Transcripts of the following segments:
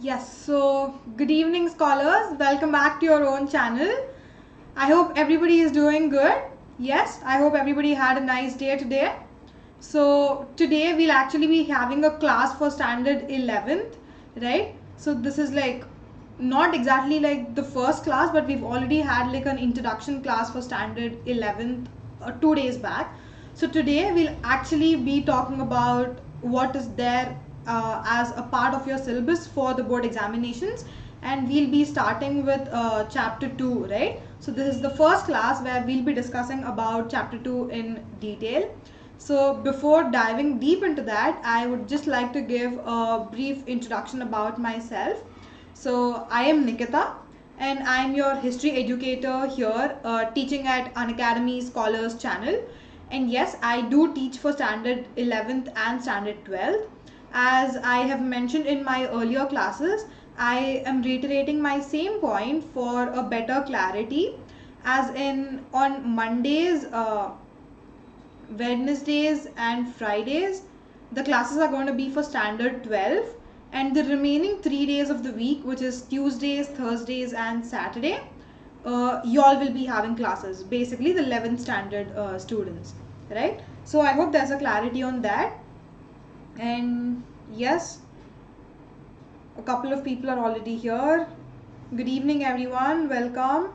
Yes, so good evening, scholars. Welcome back to your own channel. I hope everybody is doing good. Yes, I hope everybody had a nice day today. So today we'll actually be having a class for standard 11th, right? So this is like not exactly like the first class, but we've already had like an introduction class for standard 11th 2 days back. So today we'll actually be talking about what is there as a part of your syllabus for the board examinations, and we'll be starting with chapter 2, right? So this is the first class where we'll be discussing about chapter 2 in detail. So before diving deep into that, I would just like to give a brief introduction about myself. So I am Nikitha, and I'm your history educator here, teaching at Unacademy Scholars channel. And yes, I do teach for standard 11th and standard 12th. As I have mentioned in my earlier classes, I am reiterating my same point for a better clarity. As in, on Mondays, Wednesdays and Fridays, the classes are going to be for standard 12, and the remaining 3 days of the week, which is Tuesdays, Thursdays and Saturday, y'all will be having classes, basically the 11th standard students, right? So I hope there's a clarity on that. And yes, a couple of people are already here. Good evening everyone, welcome.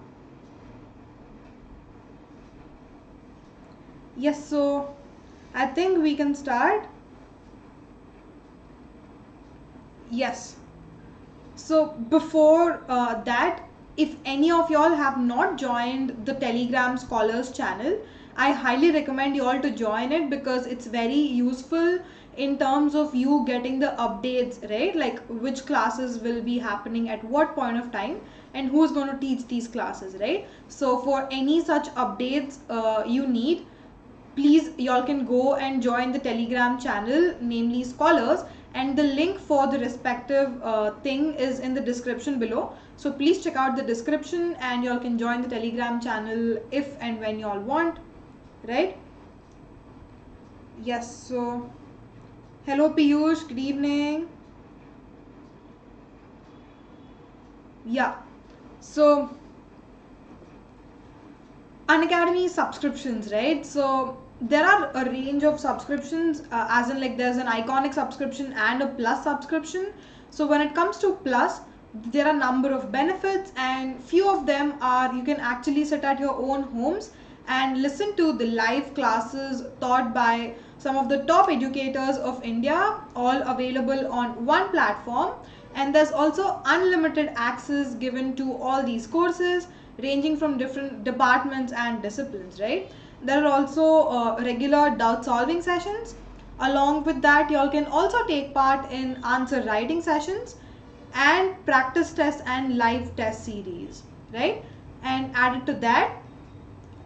Yes, so I think we can start. Yes. So before that, if any of y'all have not joined the Telegram Scholars channel, I highly recommend you all to join it because it's very useful in terms of you getting the updates, right? Like which classes will be happening at what point of time and who's going to teach these classes, right? So for any such updates you need, please y'all can go and join the Telegram channel, namely Scholars, and the link for the respective thing is in the description below. So please check out the description and y'all can join the Telegram channel if and when y'all want, right? Yes, so hello Piyush, good evening. Yeah, so Unacademy subscriptions, right? So there are a range of subscriptions, as in like there's an iconic subscription and a plus subscription. So when it comes to plus, there are a number of benefits, and few of them are you can actually sit at your own homes and listen to the live classes taught by some of the top educators of India, all available on one platform. And there's also unlimited access given to all these courses ranging from different departments and disciplines, right? There are also regular doubt solving sessions. Along with that, y'all can also take part in answer writing sessions and practice tests and live test series, right? And added to that,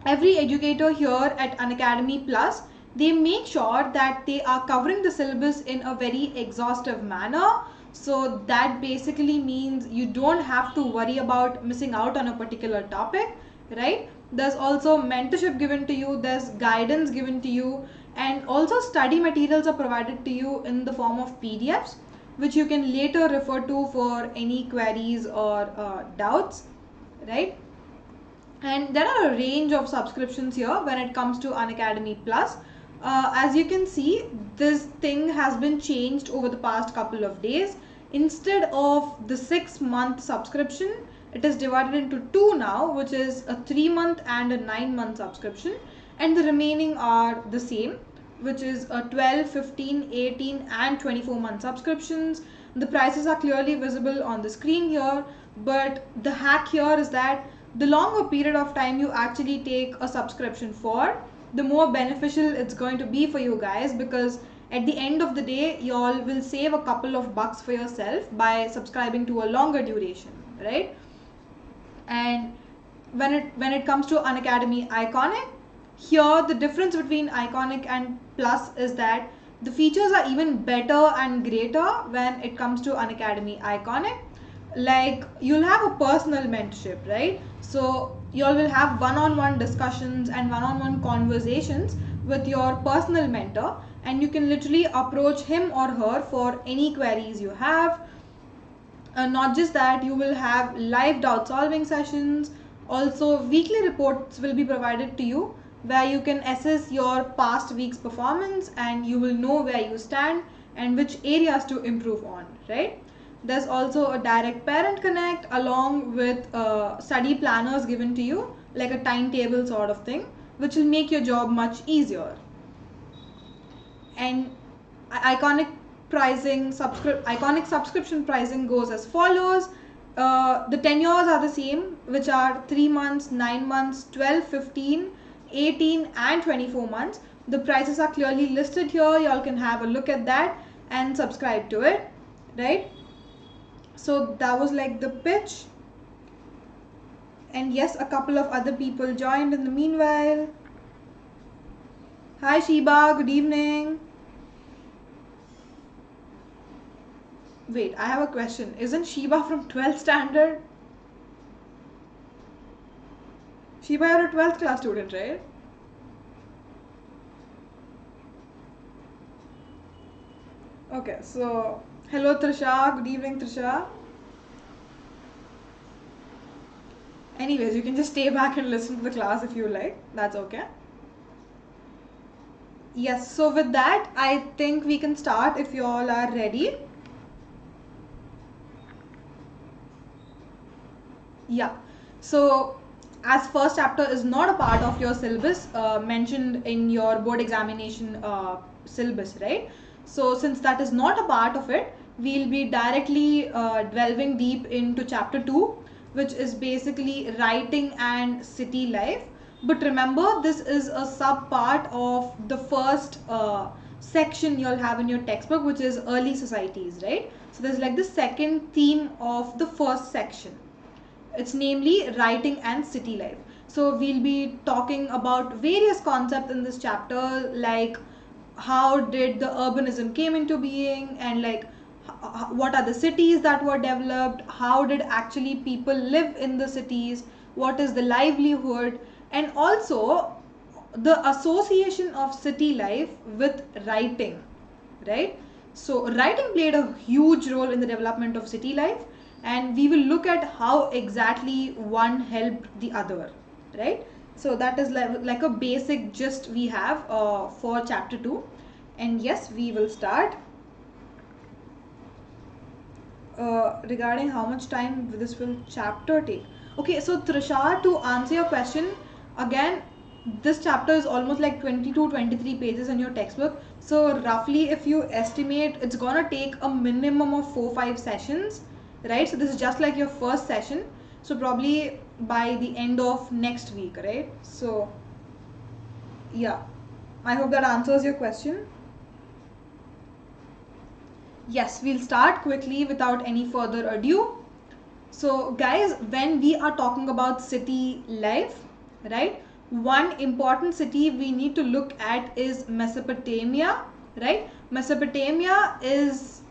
every educator here at Unacademy Plus, they make sure that they are covering the syllabus in a very exhaustive manner. So that basically means you don't have to worry about missing out on a particular topic, right? There's also mentorship given to you, there's guidance given to you, and also study materials are provided to you in the form of PDFs, which you can later refer to for any queries or doubts, right? And there are a range of subscriptions here when it comes to Unacademy Plus. As you can see, this thing has been changed over the past couple of days. Instead of the 6-month subscription, it is divided into two now, which is a 3-month and a 9-month subscription, and the remaining are the same, which is a 12, 15, 18 and 24-month subscriptions. The prices are clearly visible on the screen here, but the hack here is that the longer period of time you actually take a subscription for, the more beneficial it's going to be for you guys, because at the end of the day, y'all will save a couple of bucks for yourself by subscribing to a longer duration, right? And when it comes to Unacademy Iconic, here the difference between Iconic and Plus is that the features are even better and greater when it comes to Unacademy Iconic. Like you'll have a personal mentorship, right? So you all will have one-on-one discussions and one-on-one conversations with your personal mentor, and you can literally approach him or her for any queries you have. Not just that, you will have live doubt solving sessions. Also, weekly reports will be provided to you where you can assess your past week's performance and you will know where you stand and which areas to improve on, right? There's also a direct parent connect along with study planners given to you, like a timetable sort of thing, which will make your job much easier. And iconic iconic subscription pricing goes as follows. The tenures are the same, which are 3 months, 9 months, 12, 15, 18 and 24 months. The prices are clearly listed here. Y'all can have a look at that and subscribe to it, right? So that was like the pitch. And yes, a couple of other people joined in the meanwhile. Hi Sheba, good evening. Wait, I have a question. Isn't Sheba from 12th standard? Sheba, you're a 12th class student, right? Okay, so hello Trisha, good evening Trisha. Anyways, you can just stay back and listen to the class if you like. That's okay. Yes, so with that, I think we can start if you all are ready. Yeah, so as first chapter is not a part of your syllabus mentioned in your board examination syllabus, right? So since that is not a part of it, we'll be directly delving deep into chapter 2, which is basically writing and city life. But remember, this is a sub part of the first section you'll have in your textbook, which is early societies, right? So there's like the second theme of the first section. It's namely writing and city life. So we'll be talking about various concepts in this chapter, like how did the urbanism came into being, and like what are the cities that were developed, how did actually people live in the cities, what is the livelihood, and also the association of city life with writing, right? So writing played a huge role in the development of city life, and we will look at how exactly one helped the other, right? So that is like a basic gist we have for chapter 2. And yes, we will start. Regarding how much time this will chapter take. Okay, so Trisha, to answer your question, again, this chapter is almost like 22-23 pages in your textbook. So roughly, if you estimate, it's gonna take a minimum of 4-5 sessions, right? So this is just like your first session. So probably by the end of next week, right? So yeah, I hope that answers your question. Yes, we'll start quickly without any further ado. So guys, when we are talking about city life, right, one important city we need to look at is Mesopotamia, right? Mesopotamia is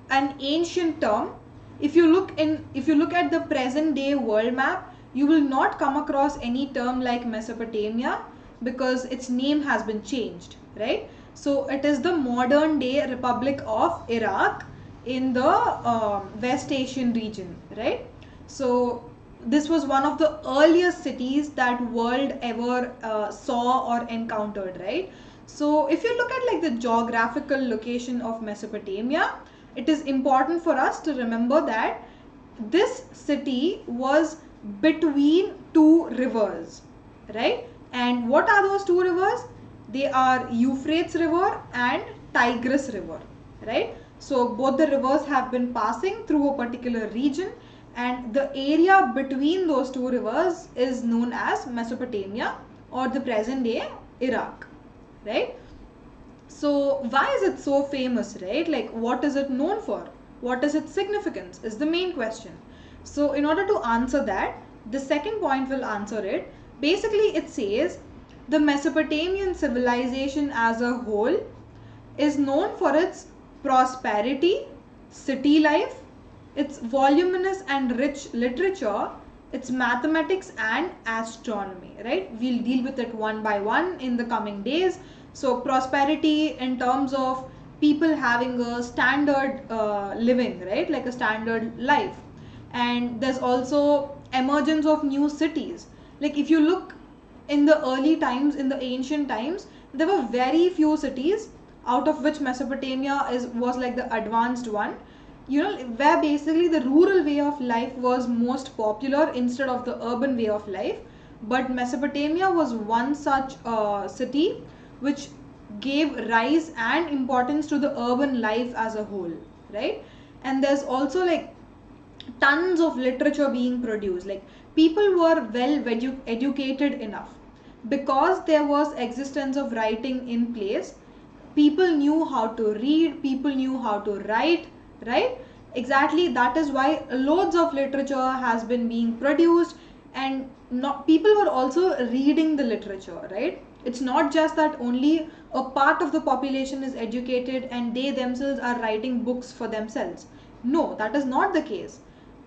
an ancient term. If you look at the present day world map, you will not come across any term like Mesopotamia because its name has been changed, right? So it is the modern day Republic of Iraq in the West Asian region, right? So this was one of the earliest cities that world ever saw or encountered, right? So if you look at like the geographical location of Mesopotamia, it is important for us to remember that this city was between two rivers, right? And what are those two rivers? They are Euphrates River and Tigris River, right? So both the rivers have been passing through a particular region, and the area between those two rivers is known as Mesopotamia or the present day Iraq, right? So why is it so famous, right? Like what is it known for? What is its significance is the main question. So in order to answer that, the second point will answer it. Basically it says the Mesopotamian civilization as a whole is known for its prosperity, city life, its voluminous and rich literature, its mathematics and astronomy, right? We'll deal with it one by one in the coming days. So prosperity in terms of people having a standard living, right, like a standard life. And there's also emergence of new cities. Like if you look in the early times, in the ancient times, there were very few cities, out of which Mesopotamia was like the advanced one, where basically the rural way of life was most popular instead of the urban way of life. But Mesopotamia was one such city which gave rise and importance to the urban life as a whole, right? And there's also like tons of literature being produced. Like people were well educated enough because there was existence of writing in place. People knew how to read, people knew how to write, right? Exactly, that is why loads of literature has been being produced. And not, people were also reading the literature, right? It's not just that only a part of the population is educated and they themselves are writing books for themselves. No, that is not the case.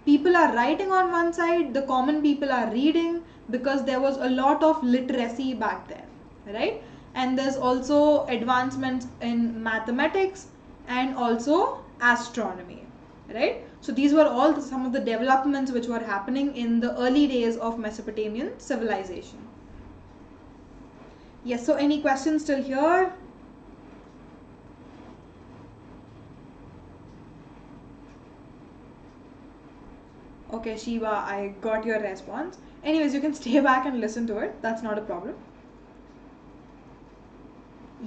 People are writing on one side, the common people are reading, because there was a lot of literacy back then, right? And there's also advancements in mathematics and also astronomy, right? So these were all some of the developments which were happening in the early days of Mesopotamian civilization. Yes, so any questions still here? Okay, Shiva, I got your response. Anyways, you can stay back and listen to it. That's not a problem.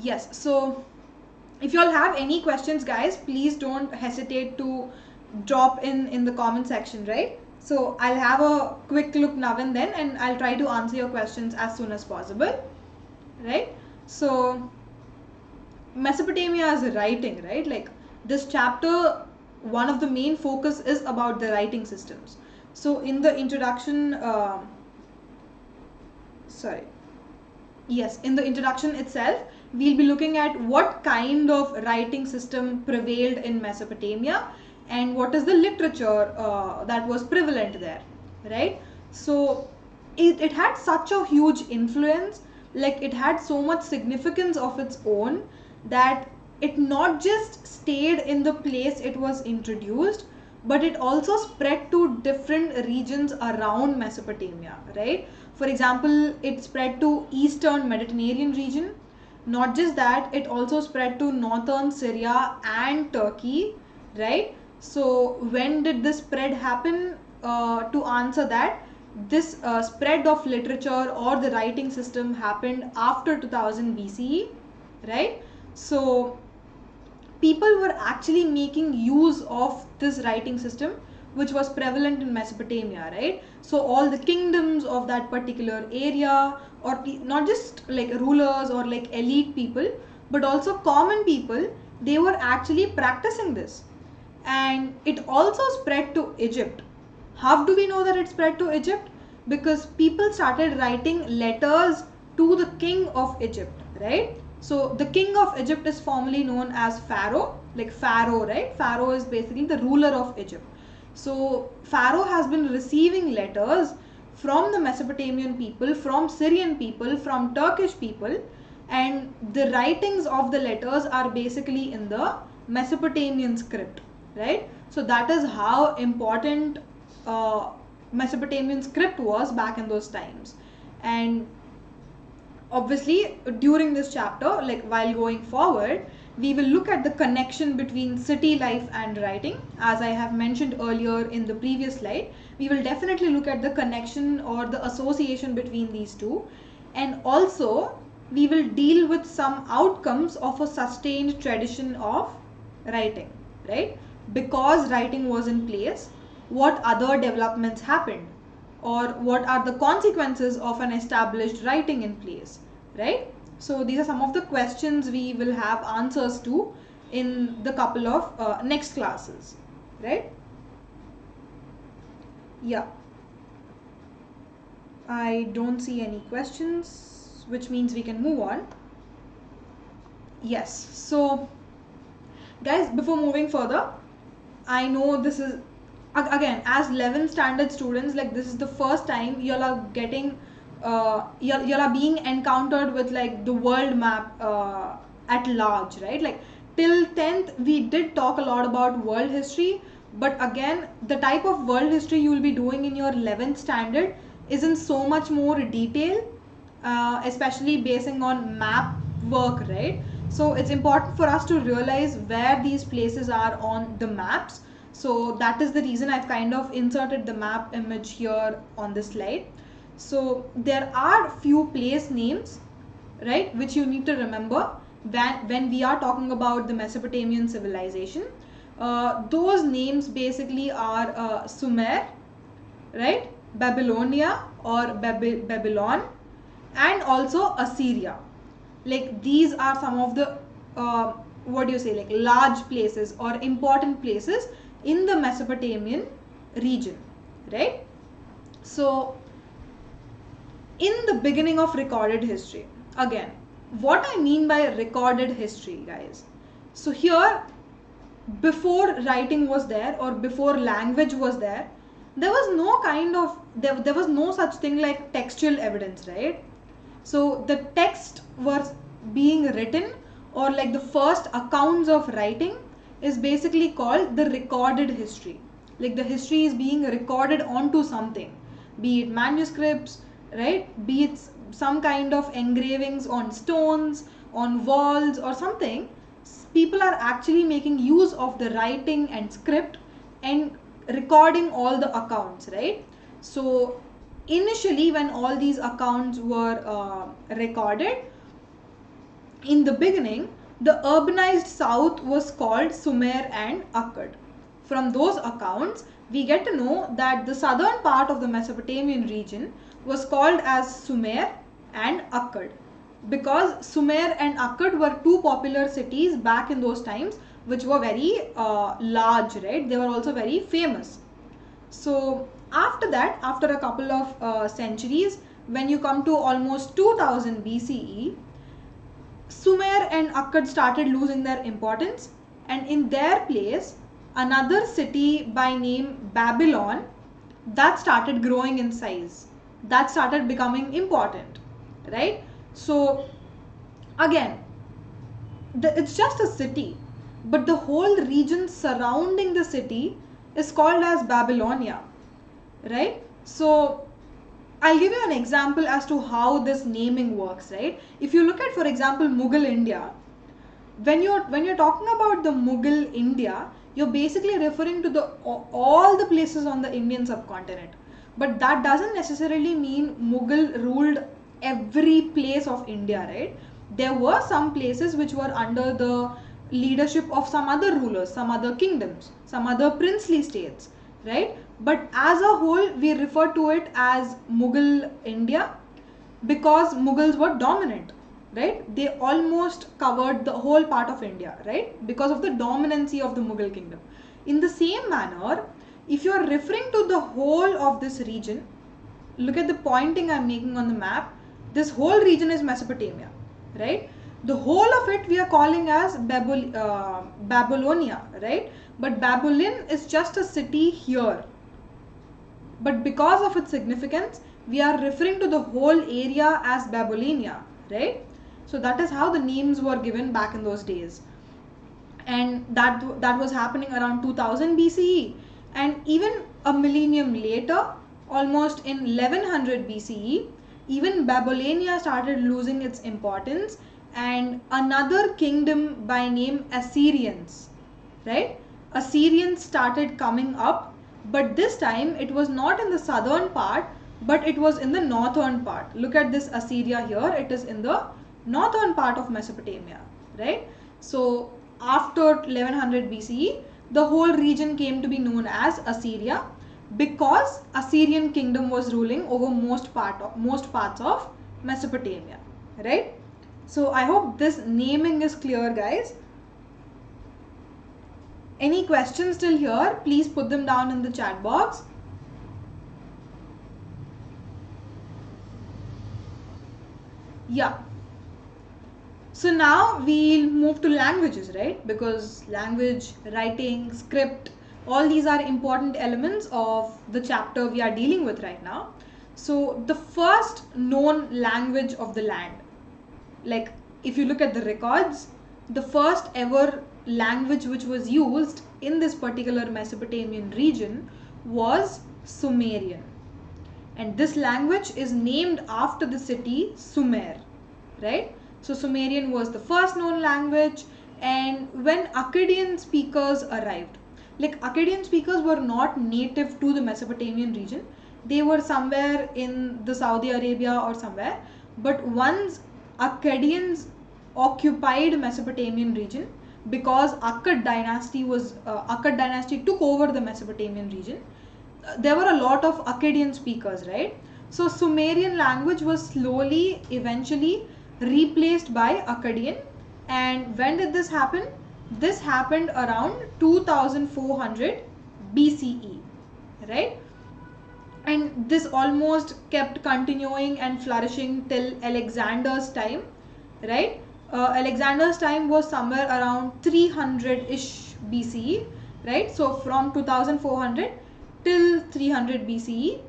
Yes, so if you all have any questions, guys, please don't hesitate to drop in the comment section, right? So I'll have a quick look now and then, and I'll try to answer your questions as soon as possible, right? So Mesopotamia is writing, right? Like this chapter, one of the main focus is about the writing systems. So in the introduction, in the introduction itself, we'll be looking at what kind of writing system prevailed in Mesopotamia and what is the literature that was prevalent there, right? So it had such a huge influence, like it had so much significance of its own, that it not just stayed in the place it was introduced, but it also spread to different regions around Mesopotamia, right? For example, it spread to Eastern Mediterranean region. Not just that, it also spread to northern Syria and Turkey, right? So when did this spread happen? To answer that, this spread of literature or the writing system happened after 2000 BCE, right? So people were actually making use of this writing system which was prevalent in Mesopotamia, right? So all the kingdoms of that particular area, or not just like rulers or like elite people, but also common people, they were actually practicing this. And it also spread to Egypt. How do we know that it spread to Egypt? Because people started writing letters to the king of Egypt, right? So the king of Egypt is formally known as Pharaoh, like Pharaoh, right? Pharaoh is basically the ruler of Egypt. So Pharaoh has been receiving letters from the Mesopotamian people, from Syrian people, from Turkish people, and the writings of the letters are basically in the Mesopotamian script, right? So that is how important Mesopotamian script was back in those times. And obviously during this chapter, like while going forward, we will look at the connection between city life and writing. As I have mentioned earlier in the previous slide, we will definitely look at the connection or the association between these two. And also we will deal with some outcomes of a sustained tradition of writing, right? Because writing was in place, what other developments happened, or what are the consequences of an established writing in place, right? So these are some of the questions we will have answers to in the couple of next classes, right? Yeah, I don't see any questions, which means we can move on. Yes, so guys, before moving further, I know this is, again, as 11th standard students, like this is the first time you all are getting you are being encountered with like the world map at large, right? Like till 10th we did talk a lot about world history, but again the type of world history you will be doing in your 11th standard is in so much more detail, especially basing on map work, right? So it's important for us to realize where these places are on the maps. So that is the reason I've kind of inserted the map image here on this slide. So there are few place names, right, which you need to remember when we are talking about the Mesopotamian civilization. Those names basically are Sumer, right, Babylonia or Babylon, and also Assyria. Like these are some of the what do you say, like large places or important places in the Mesopotamian region, right? So in the beginning of recorded history, again, what I mean by recorded history, guys, so here, before writing was there or before language was there, there was no kind of there was no such thing like textual evidence, right? So the text was being written, or like the first accounts of writing is basically called the recorded history. Like the history is being recorded onto something, be it manuscripts, right, be it some kind of engravings on stones, on walls or something. People are actually making use of the writing and script and recording all the accounts, right? So initially when all these accounts were recorded, in the beginning the urbanized south was called Sumer and Akkad. From those accounts we get to know that the southern part of the Mesopotamian region was called as Sumer and Akkad, because Sumer and Akkad were two popular cities back in those times, which were very large, right? They were also very famous. So after that, after a couple of centuries, when you come to almost 2000 BCE, Sumer and Akkad started losing their importance, and in their place another city by name Babylon, that started growing in size, that started becoming important, right? So again, it's just a city, but the whole region surrounding the city is called as Babylonia, right? So I'll give you an example as to how this naming works, right? If you look at, for example, Mughal India, when you're talking about the Mughal India, you're basically referring to all the places on the Indian subcontinent. But that doesn't necessarily mean Mughal ruled every place of India, right? There were some places which were under the leadership of some other rulers, some other kingdoms, some other princely states, right? But as a whole, we refer to it as Mughal India because Mughals were dominant, right? They almost covered the whole part of India, right? Because of the dominancy of the Mughal kingdom. In the same manner, if you are referring to the whole of this region, look at the pointing I'm making on the map. This whole region is Mesopotamia, right? The whole of it we are calling as Babylonia, right? But Babylon is just a city here. But because of its significance, we are referring to the whole area as Babylonia, right? So that is how the names were given back in those days. And that was happening around 2000 BCE. And even a millennium later, almost in 1100 BCE, even Babylonia started losing its importance, and another kingdom by name Assyrians, right? Assyrians started coming up, but this time it was not in the southern part, but it was in the northern part. Look at this Assyria here, it is in the northern part of Mesopotamia, right? So after 1100 BCE, the whole region came to be known as Assyria because Assyrian kingdom was ruling over most parts of Mesopotamia, right? So I hope this naming is clear, guys. Any questions still here? Please put them down in the chat box. Yeah. So now we'll move to languages, right? Because language, writing, script, all these are important elements of the chapter we are dealing with right now. So the first known language of the land, like if you look at the records, the first ever language which was used in this particular Mesopotamian region was Sumerian. And this language is named after the city Sumer, right? So Sumerian was the first known language, and when Akkadian speakers arrived, like Akkadian speakers were not native to the Mesopotamian region, they were somewhere in the Saudi Arabia or somewhere, but once Akkadians occupied Mesopotamian region, because Akkad dynasty took over the Mesopotamian region, there were a lot of Akkadian speakers, right? So Sumerian language was slowly, eventually replaced by Akkadian. And when did this happen? This happened around 2400 BCE, right? And this almost kept continuing and flourishing till Alexander's time, right? Alexander's time was somewhere around 300-ish BCE, right? So from 2400 till 300 BCE,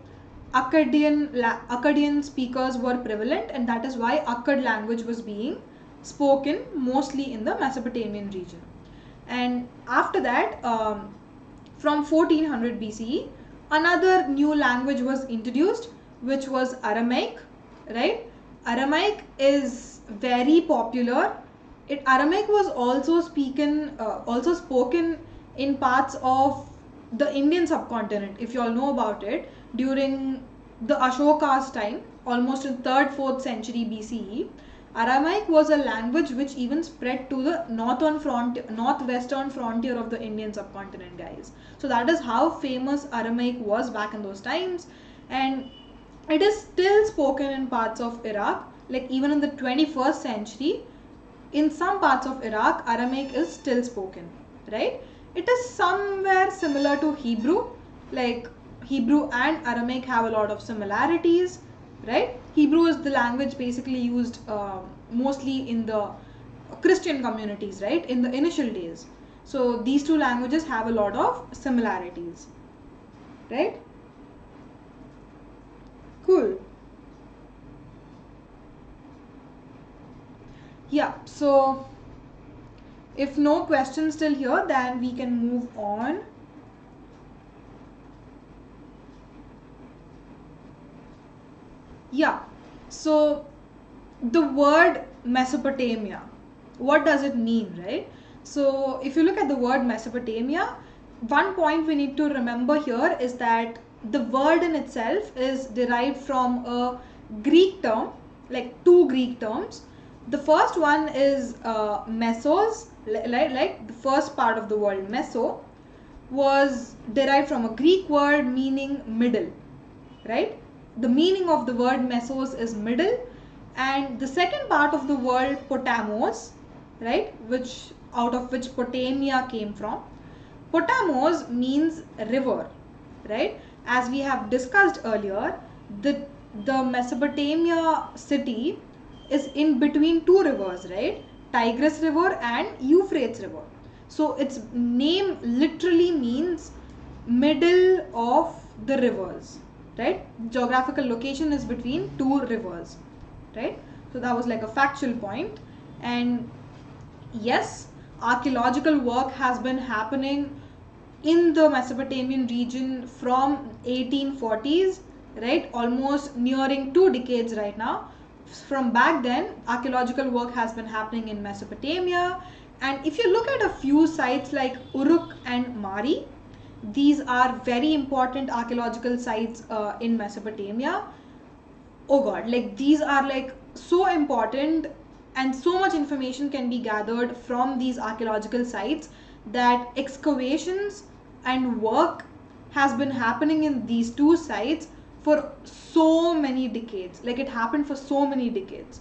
Akkadian speakers were prevalent, and that is why Akkad language was being spoken mostly in the Mesopotamian region. And after that, from 1400 BCE, another new language was introduced, which was Aramaic, right? Aramaic is very popular. Aramaic was also spoken in parts of the Indian subcontinent, if you all know about it, during the Ashoka's time, almost in 3rd, 4th century BCE. Aramaic was a language which even spread to the northwestern frontier of the Indian subcontinent, guys. So that is how famous Aramaic was back in those times, and it is still spoken in parts of Iraq. Like even in the 21st century, in some parts of Iraq, Aramaic is still spoken, right? It is somewhere similar to Hebrew, like Hebrew and Aramaic have a lot of similarities, right? Hebrew is the language basically used mostly in the Christian communities, right, in the initial days. So these two languages have a lot of similarities, right? Cool. Yeah, so if no questions still here, then we can move on. Yeah, so the word Mesopotamia, what does it mean, right? So if you look at the word Mesopotamia, one point we need to remember here is that the word in itself is derived from a Greek term, like two Greek terms. The first one is mesos, like the first part of the word meso was derived from a Greek word meaning middle, right? The meaning of the word mesos is middle, and the second part of the word potamos, right, which out of which Potamia came from. Potamos means river, right? As we have discussed earlier, the Mesopotamia city is in between two rivers, right? Tigris River and Euphrates River. So its name literally means middle of the rivers, right? Geographical location is between two rivers, right? So that was like a factual point. And yes, archaeological work has been happening in the Mesopotamian region from 1840s, right? Almost nearing 2 decades right now. From back then, archaeological work has been happening in Mesopotamia. And if you look at a few sites like Uruk and Mari, these are very important archaeological sites in Mesopotamia. Oh god, like these are like so important, and so much information can be gathered from these archaeological sites that excavations and work has been happening in these two sites for so many decades. Like it happened for so many decades.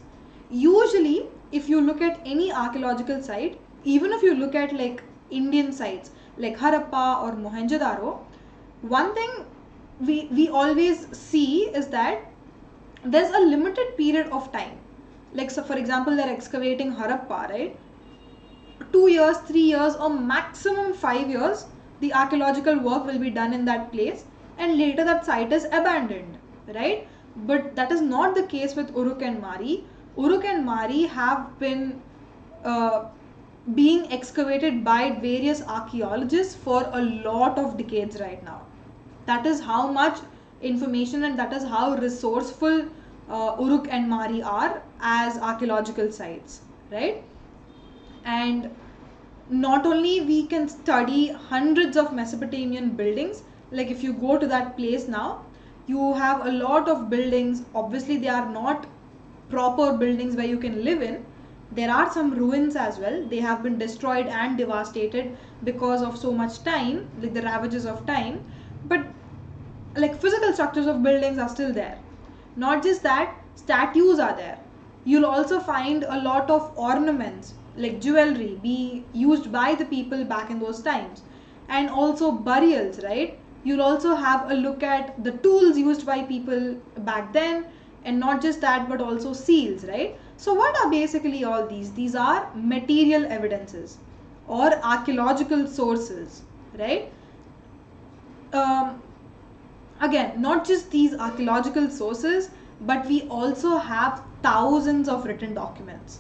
Usually, if you look at any archaeological site, even if you look at like Indian sites like Harappa or Mohenjo-daro, one thing we always see is that there's a limited period of time. Like, so for example, they're excavating Harappa, right? 2 years, 3 years, or maximum 5 years, the archaeological work will be done in that place, and later that site is abandoned, right? But that is not the case with Uruk and Mari. Uruk and Mari have been being excavated by various archaeologists for a lot of decades right now. That is how much information and that is how resourceful Uruk and Mari are as archaeological sites, right? And not only we can study hundreds of Mesopotamian buildings, like if you go to that place now, you have a lot of buildings. Obviously they are not proper buildings where you can live in. There are some ruins as well. They have been destroyed and devastated because of so much time, like the ravages of time, but like physical structures of buildings are still there. Not just that, statues are there. You'll also find a lot of ornaments like jewelry being used by the people back in those times, and also burials, right? You'll also have a look at the tools used by people back then, and not just that but also seals, right? So what are basically all these? These are material evidences or archaeological sources, right? Again, not just these archaeological sources, but we also have thousands of written documents,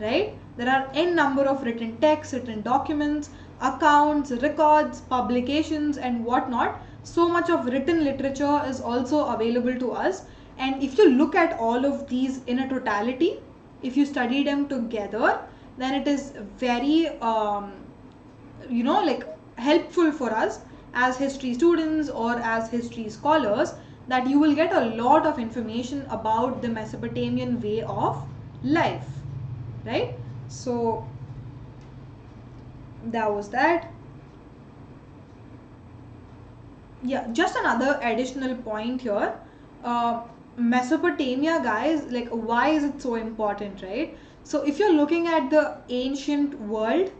right? There are n number of written texts, written documents, accounts, records, publications and whatnot. So much of written literature is also available to us, and if you look at all of these in a totality, if you study them together, then it is very like helpful for us as history students or as history scholars, that you will get a lot of information about the Mesopotamian way of life, right? So that was that. Yeah, just another additional point here. Mesopotamia, guys, like why is it so important, right? So if you're looking at the ancient world,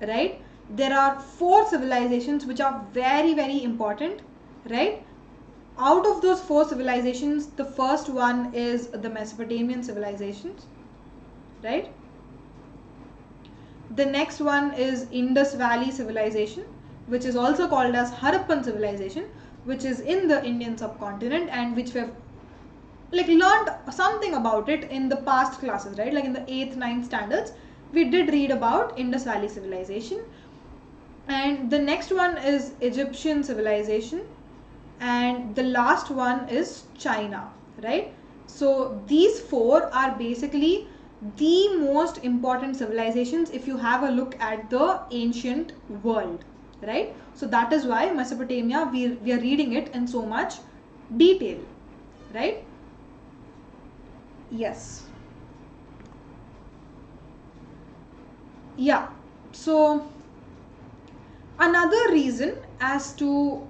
right, there are 4 civilizations which are very, very important, right? Out of those 4 civilizations, the first one is the Mesopotamian civilizations, right? The next one is Indus Valley civilization, which is also called as Harappan civilization, which is in the Indian subcontinent, and which we have like learned something about it in the past classes, right? Like in the 8th, 9th standards, we did read about Indus Valley civilization. And the next one is Egyptian civilization, and the last one is China, right? So these 4 are basically the most important civilizations if you have a look at the ancient world, right? So that is why Mesopotamia, we are reading it in so much detail, right? Yes. Yeah. So another reason as to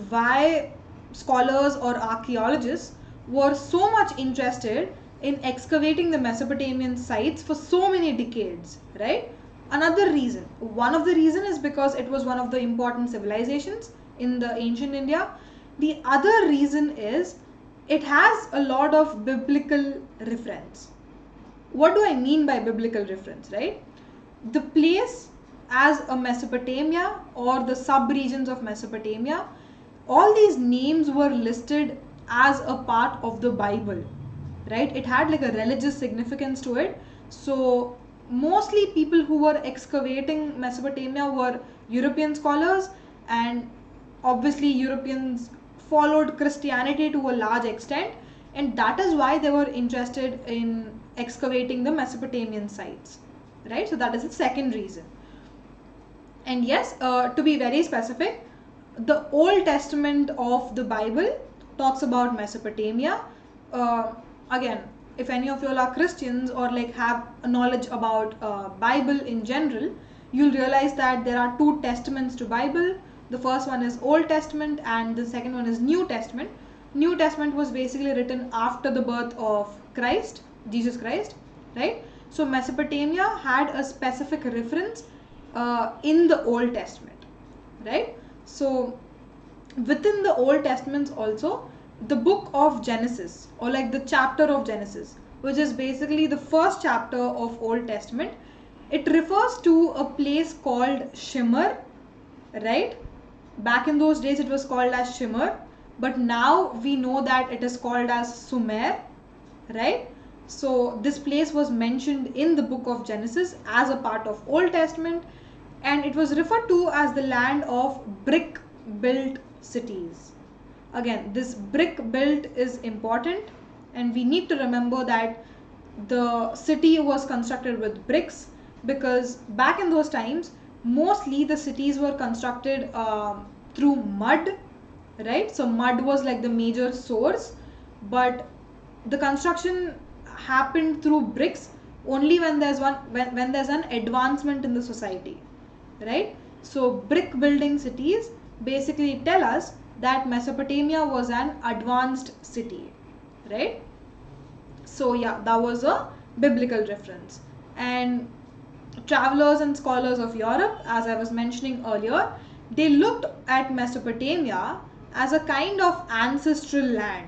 why scholars or archaeologists were so much interested in excavating the Mesopotamian sites for so many decades, right? Another reason, one of the reason is because it was one of the important civilizations in the ancient India. The other reason is it has a lot of biblical reference. What do I mean by biblical reference, right? The place as a Mesopotamia or the sub-regions of Mesopotamia, all these names were listed as a part of the Bible, right? It had like a religious significance to it. So mostly people who were excavating Mesopotamia were European scholars, and obviously Europeans followed Christianity to a large extent, and that is why they were interested in excavating the Mesopotamian sites, right? So that is the second reason. And yes, to be very specific, the Old Testament of the Bible talks about Mesopotamia. Again, if any of you all are Christians or like have a knowledge about Bible in general, you'll realize that there are 2 testaments to Bible. The first one is Old Testament and the second one is New Testament. New Testament was basically written after the birth of Christ, Jesus Christ, right? So Mesopotamia had a specific reference in the Old Testament, right? So within the Old Testaments also, the book of Genesis, or like the chapter of Genesis, which is basically the first chapter of Old Testament, it refers to a place called Shimmer, right? Back in those days it was called as Shimmer, but now we know that it is called as Sumer, right? So this place was mentioned in the book of Genesis as a part of Old Testament, and it was referred to as the land of brick built cities. Again, this brick built is important, and we need to remember that the city was constructed with bricks, because back in those times mostly the cities were constructed through mud, right? So mud was like the major source, but the construction happened through bricks only when when there's an advancement in the society, right? So brick building cities basically tell us that Mesopotamia was an advanced city, right? So yeah, that was a biblical reference. And travelers and scholars of Europe, as I was mentioning earlier, they looked at Mesopotamia as a kind of ancestral land.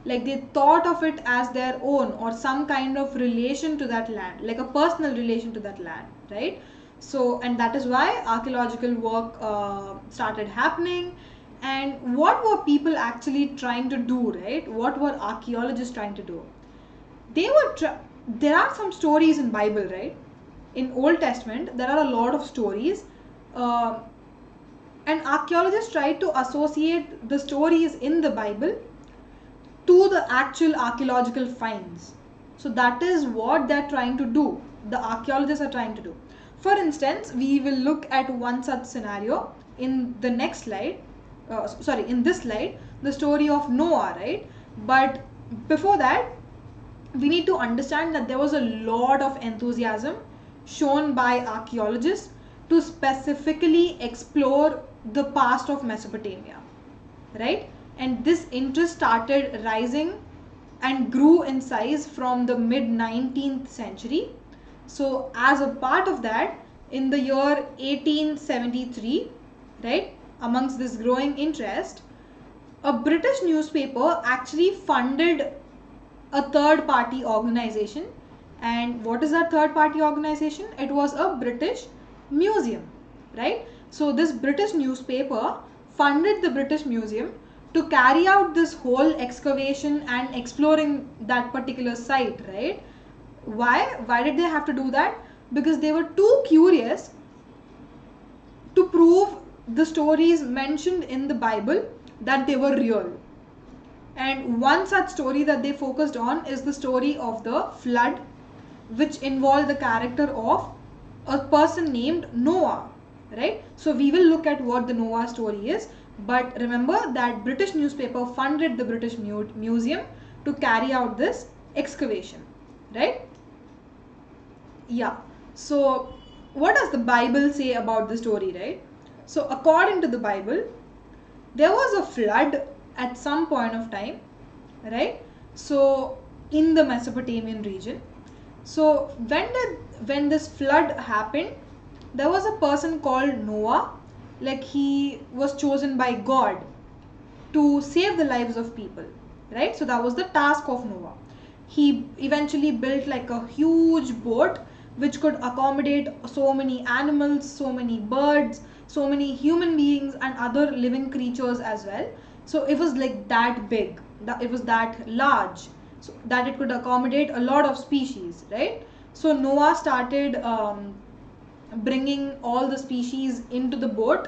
Like they thought of it as their own, or some kind of relation to that land, like a personal relation to that land, right? So, and that is why archaeological work started happening. And what were people actually trying to do, right? What were archaeologists trying to do? They were there are some stories in Bible, right? In Old Testament there are a lot of stories, and archaeologists try to associate the stories in the Bible to the actual archaeological finds. So that is what they're trying to do, the archaeologists are trying to do. For instance, we will look at one such scenario in the next slide, in this slide, the story of Noah, right? But before that, we need to understand that there was a lot of enthusiasm shown by archaeologists to specifically explore the past of Mesopotamia, right? And this interest started rising and grew in size from the mid 19th century. So as a part of that, in the year 1873, right, amongst this growing interest, a British newspaper actually funded a third party organization. And what is that third party organization? It was a British museum, right? So this British newspaper funded the British Museum to carry out this whole excavation and exploring that particular site, right? Why did they have to do that? Because they were too curious to prove the stories mentioned in the Bible that they were real. And one such story that they focused on is the story of the flood, which involved the character of a person named Noah, right? So we will look at what the Noah story is, but remember that British newspaper funded the British Museum to carry out this excavation, right? Yeah. So what does the Bible say about the story, right? So according to the Bible, there was a flood at some point of time, right? So in the Mesopotamian region. So when this flood happened, there was a person called Noah. Like he was chosen by God to save the lives of people, right? So that was the task of Noah. He eventually built like a huge boat which could accommodate so many animals, so many birds, so many human beings and other living creatures as well. So it was like that big, it was that large, so that it could accommodate a lot of species, right? So Noah started bringing all the species into the boat,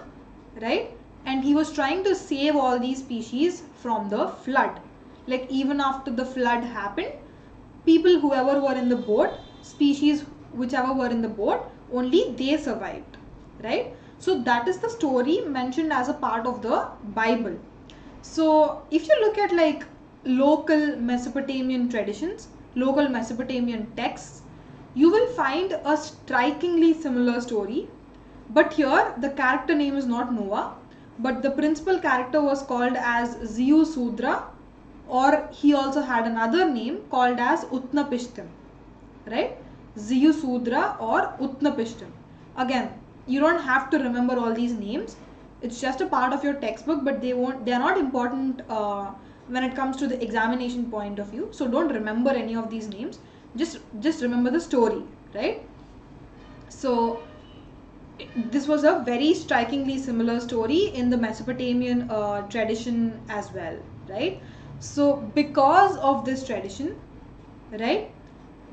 right? And he was trying to save all these species from the flood. Like even after the flood happened, people whoever were in the boat, species whichever were in the boat, only they survived, right? So that is the story mentioned as a part of the Bible. So if you look at like local Mesopotamian traditions, local Mesopotamian texts, you will find a strikingly similar story. But here the character name is not Noah, but the principal character was called as Ziusudra, or he also had another name called as Utnapishtim, right? Ziusudra or Utnapishtim. Again, you don't have to remember all these names. It's just a part of your textbook, but they are not important when it comes to the examination point of view. So don't remember any of these names. Just remember the story, right? So this was a very strikingly similar story in the Mesopotamian tradition as well, right? So because of this tradition, right,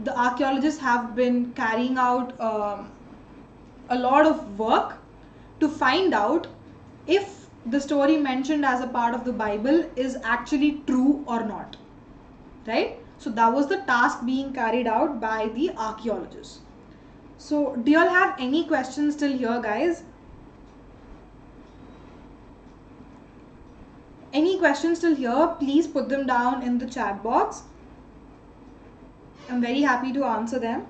the archaeologists have been carrying out a lot of work to find out if the story mentioned as a part of the Bible is actually true or not, right? So that was the task being carried out by the archaeologists. So do you all have any questions till here, guys? Any questions till here, please put them down in the chat box. I'm very happy to answer them.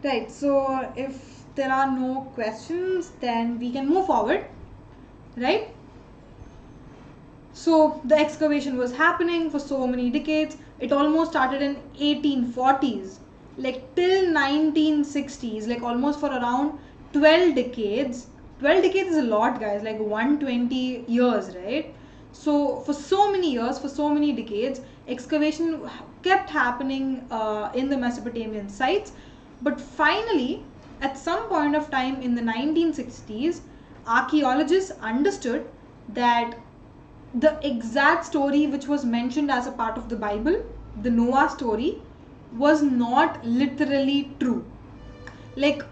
Right, so if there are no questions, then we can move forward, right? So the excavation was happening for so many decades. It almost started in 1840s, like till 1960s, like almost for around 12 decades. 12 decades is a lot, guys, like 120 years, right? So for so many years, for so many decades, excavation kept happening in the Mesopotamian sites. But finally, at some point of time in the 1960s, archaeologists understood that the exact story which was mentioned as a part of the Bible, the Noah story, was not literally true. Like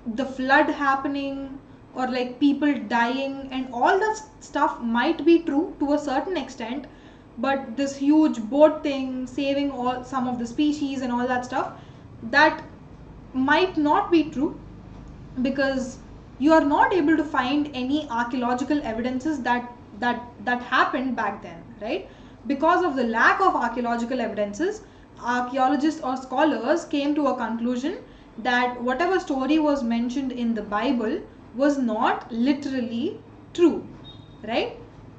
the flood happening or like people dying and all that stuff might be true to a certain extent, but this huge boat thing saving all some of the species and all that stuff, that might not be true, because you are not able to find any archaeological evidences that happened back then, right? Because of the lack of archaeological evidences, archaeologists or scholars came to a conclusion that whatever story was mentioned in the Bible was not literally true, right?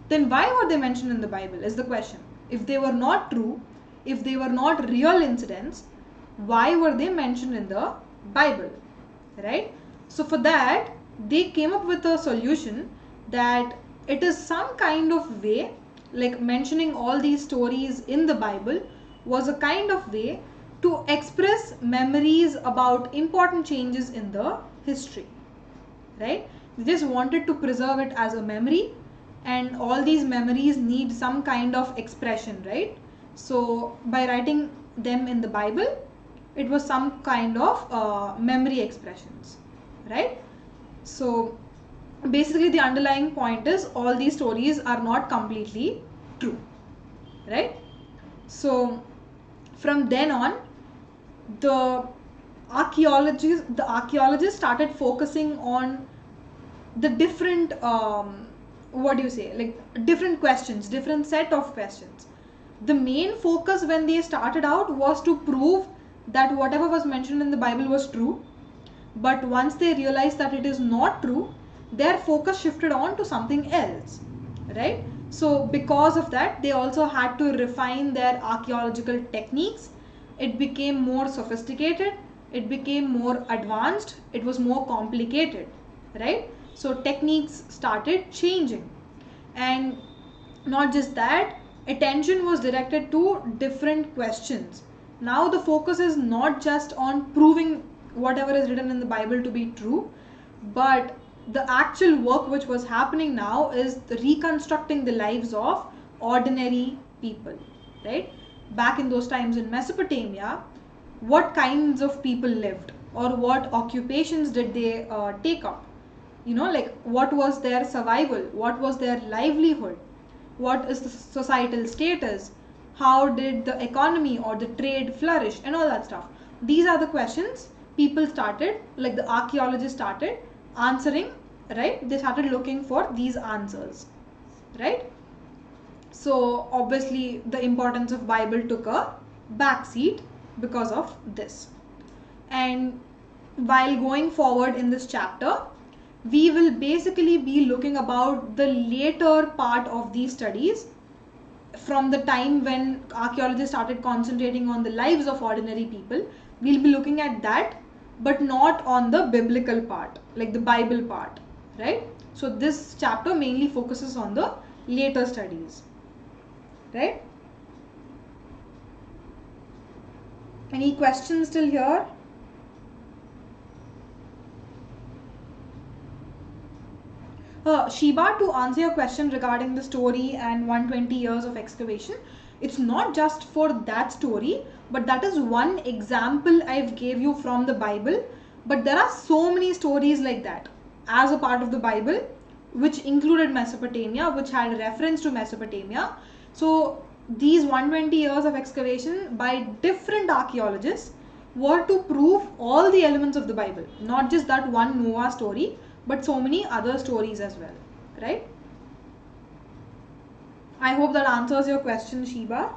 Then why were they mentioned in the Bible is the question. If they were not true, if they were not real incidents, why were they mentioned in the Bible, right? So for that, they came up with a solution that it is some kind of way, like mentioning all these stories in the Bible was a kind of way to express memories about important changes in the history, right? They just wanted to preserve it as a memory, and all these memories need some kind of expression, right? So by writing them in the Bible, it was some kind of memory expressions, right? So basically the underlying point is all these stories are not completely true, right? So from then on, the archaeologists started focusing on the different what do you say, like different questions, different set of questions. The main focus when they started out was to prove that whatever was mentioned in the Bible was true, but once they realized that it is not true, their focus shifted on to something else, right? So because of that, they also had to refine their archaeological techniques. It became more sophisticated, it became more advanced, it was more complicated, right? So techniques started changing, and not just that, attention was directed to different questions. Now the focus is not just on proving whatever is written in the Bible to be true, but the actual work which was happening now is reconstructing the lives of ordinary people, right? Back in those times in Mesopotamia, what kinds of people lived, or what occupations did they take up? You know, like what was their survival, what was their livelihood, what is the societal status, how did the economy or the trade flourish, and all that stuff. These are the questions people started, like the archaeologists started answering, right? They started looking for these answers, right? So obviously the importance of Bible took a backseat because of this. And while going forward in this chapter, we will basically be looking about the later part of these studies, from the time when archaeologists started concentrating on the lives of ordinary people. We'll be looking at that, but not on the biblical part, like the Bible part, right? So this chapter mainly focuses on the later studies, right? Any questions till here? Shiba, to answer your question regarding the story and 120 years of excavation, it's not just for that story, but that is one example I've gave you from the Bible. But there are so many stories like that as a part of the Bible, which included Mesopotamia, which had reference to Mesopotamia. So these 120 years of excavation by different archaeologists were to prove all the elements of the Bible, not just that one Noah story, but so many other stories as well, right? I hope that answers your question, Shiba.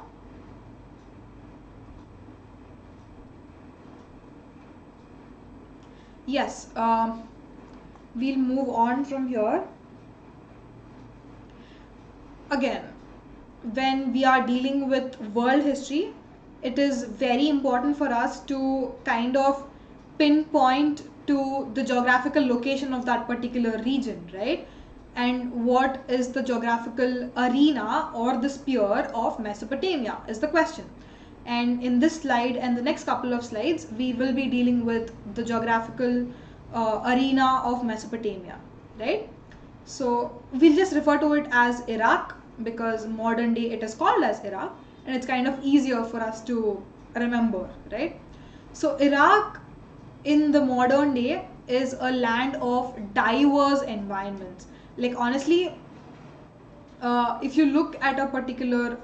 Yes, we'll move on from here. Again, when we are dealing with world history, it is very important for us to kind of pinpoint to the geographical location of that particular region, right? And what is the geographical arena or the sphere of Mesopotamia is the question. And in this slide and the next couple of slides, we will be dealing with the geographical arena of Mesopotamia, right? So we'll just refer to it as Iraq, because modern day it is called as Iraq, and it's kind of easier for us to remember, right? So Iraq in the modern day is a land of diverse environments. Like honestly, if you look at a particular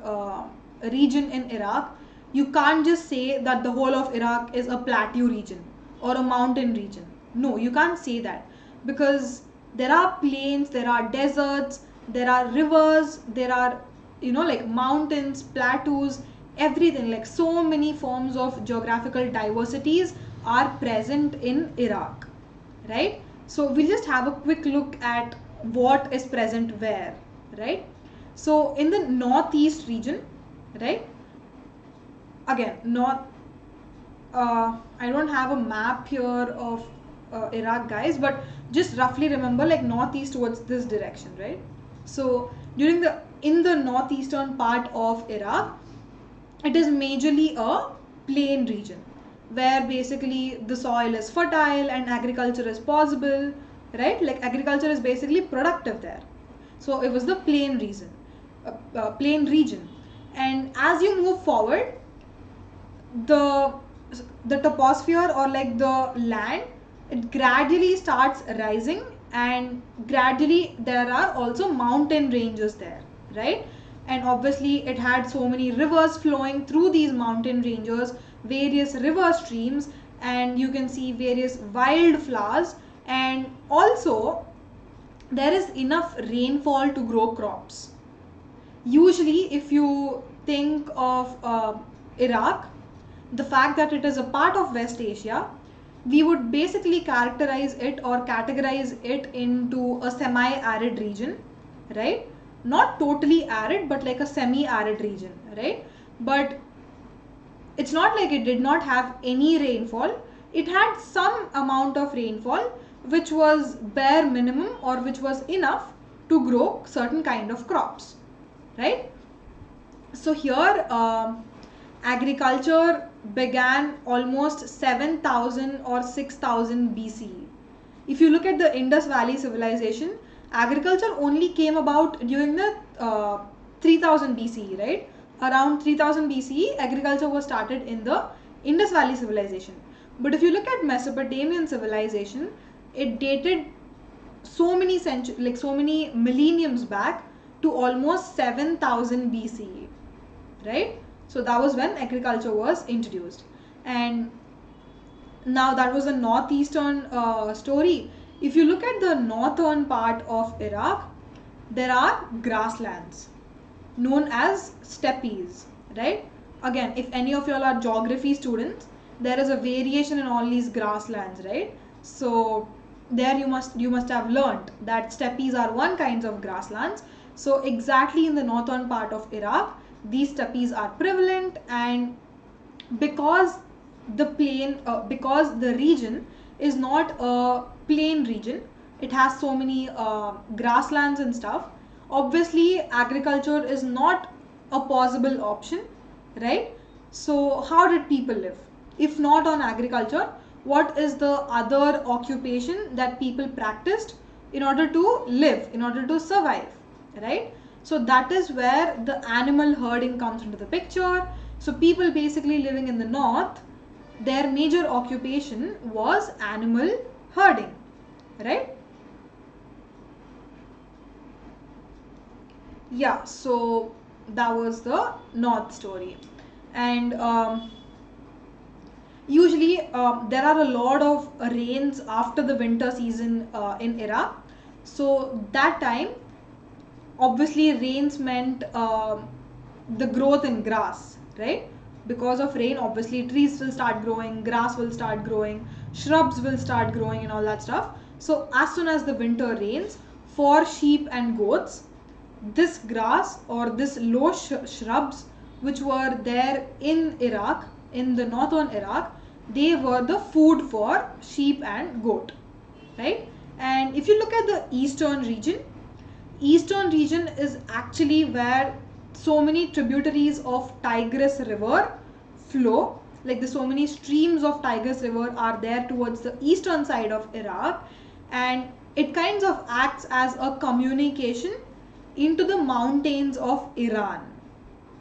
region in Iraq, you can't just say that the whole of Iraq is a plateau region or a mountain region. No, you can't say that, because there are plains, there are deserts, there are rivers, there are, like mountains, plateaus, everything. Like so many forms of geographical diversities are present in Iraq, right? So we'll just have a quick look at what is present where, right? So in the northeast region, right? Again, I don't have a map here of Iraq, guys, but just roughly remember, like northeast towards this direction, right? So in the northeastern part of Iraq, it is majorly a plain region where basically the soil is fertile and agriculture is possible, right? Like agriculture is basically productive there. So it was the plain region. And as you move forward, the toposphere, or like the land, it gradually starts rising, and gradually there are also mountain ranges there, right? And obviously it had so many rivers flowing through these mountain ranges, various river streams, and you can see various wildflowers, and also there is enough rainfall to grow crops. Usually if you think of Iraq, the fact that it is a part of West Asia, we would basically characterize it or categorize it into a semi-arid region, right? Not totally arid, but like a semi-arid region, right? But it's not like it did not have any rainfall. It had some amount of rainfall, which was bare minimum, or which was enough to grow certain kind of crops, right? So here agriculture began almost 7,000 or 6,000 BCE. If you look at the Indus Valley civilization, agriculture only came about during the 3000 BCE, right? Around 3000 BCE, agriculture was started in the Indus Valley civilization. But if you look at Mesopotamian civilization, it dated so many centuries, like so many millenniums back, to almost 7000 BCE, right? So that was when agriculture was introduced. And now that was a northeastern story. If you look at the northern part of Iraq, there are grasslands known as steppes, right? Again, if any of y'all are geography students, there is a variation in all these grasslands, right? So there you must have learnt that steppes are one kind of grasslands. So exactly in the northern part of Iraq, these steppes are prevalent, and because the region is not a plain region, it has so many grasslands and stuff. Obviously agriculture is not a possible option, right? So how did people live if not on agriculture? What is the other occupation that people practiced? in order to live, in order to survive, right? So that is where the animal herding comes into the picture. So people basically living in the north, their major occupation was animal herding, right? Yeah, so that was the north story. And usually there are a lot of rains after the winter season in Iraq. So that time, obviously rains meant the growth in grass, right? Because of rain, obviously trees will start growing, grass will start growing, shrubs will start growing and all that stuff. So as soon as the winter rains, for sheep and goats, this grass or this low shrubs which were there in Iraq, in the northern Iraq, they were the food for sheep and goat, right? And if you look at the eastern region is actually where so many tributaries of Tigris river flow. Like so many streams of Tigris river are there towards the eastern side of Iraq, and it kind of acts as a communication into the mountains of Iran,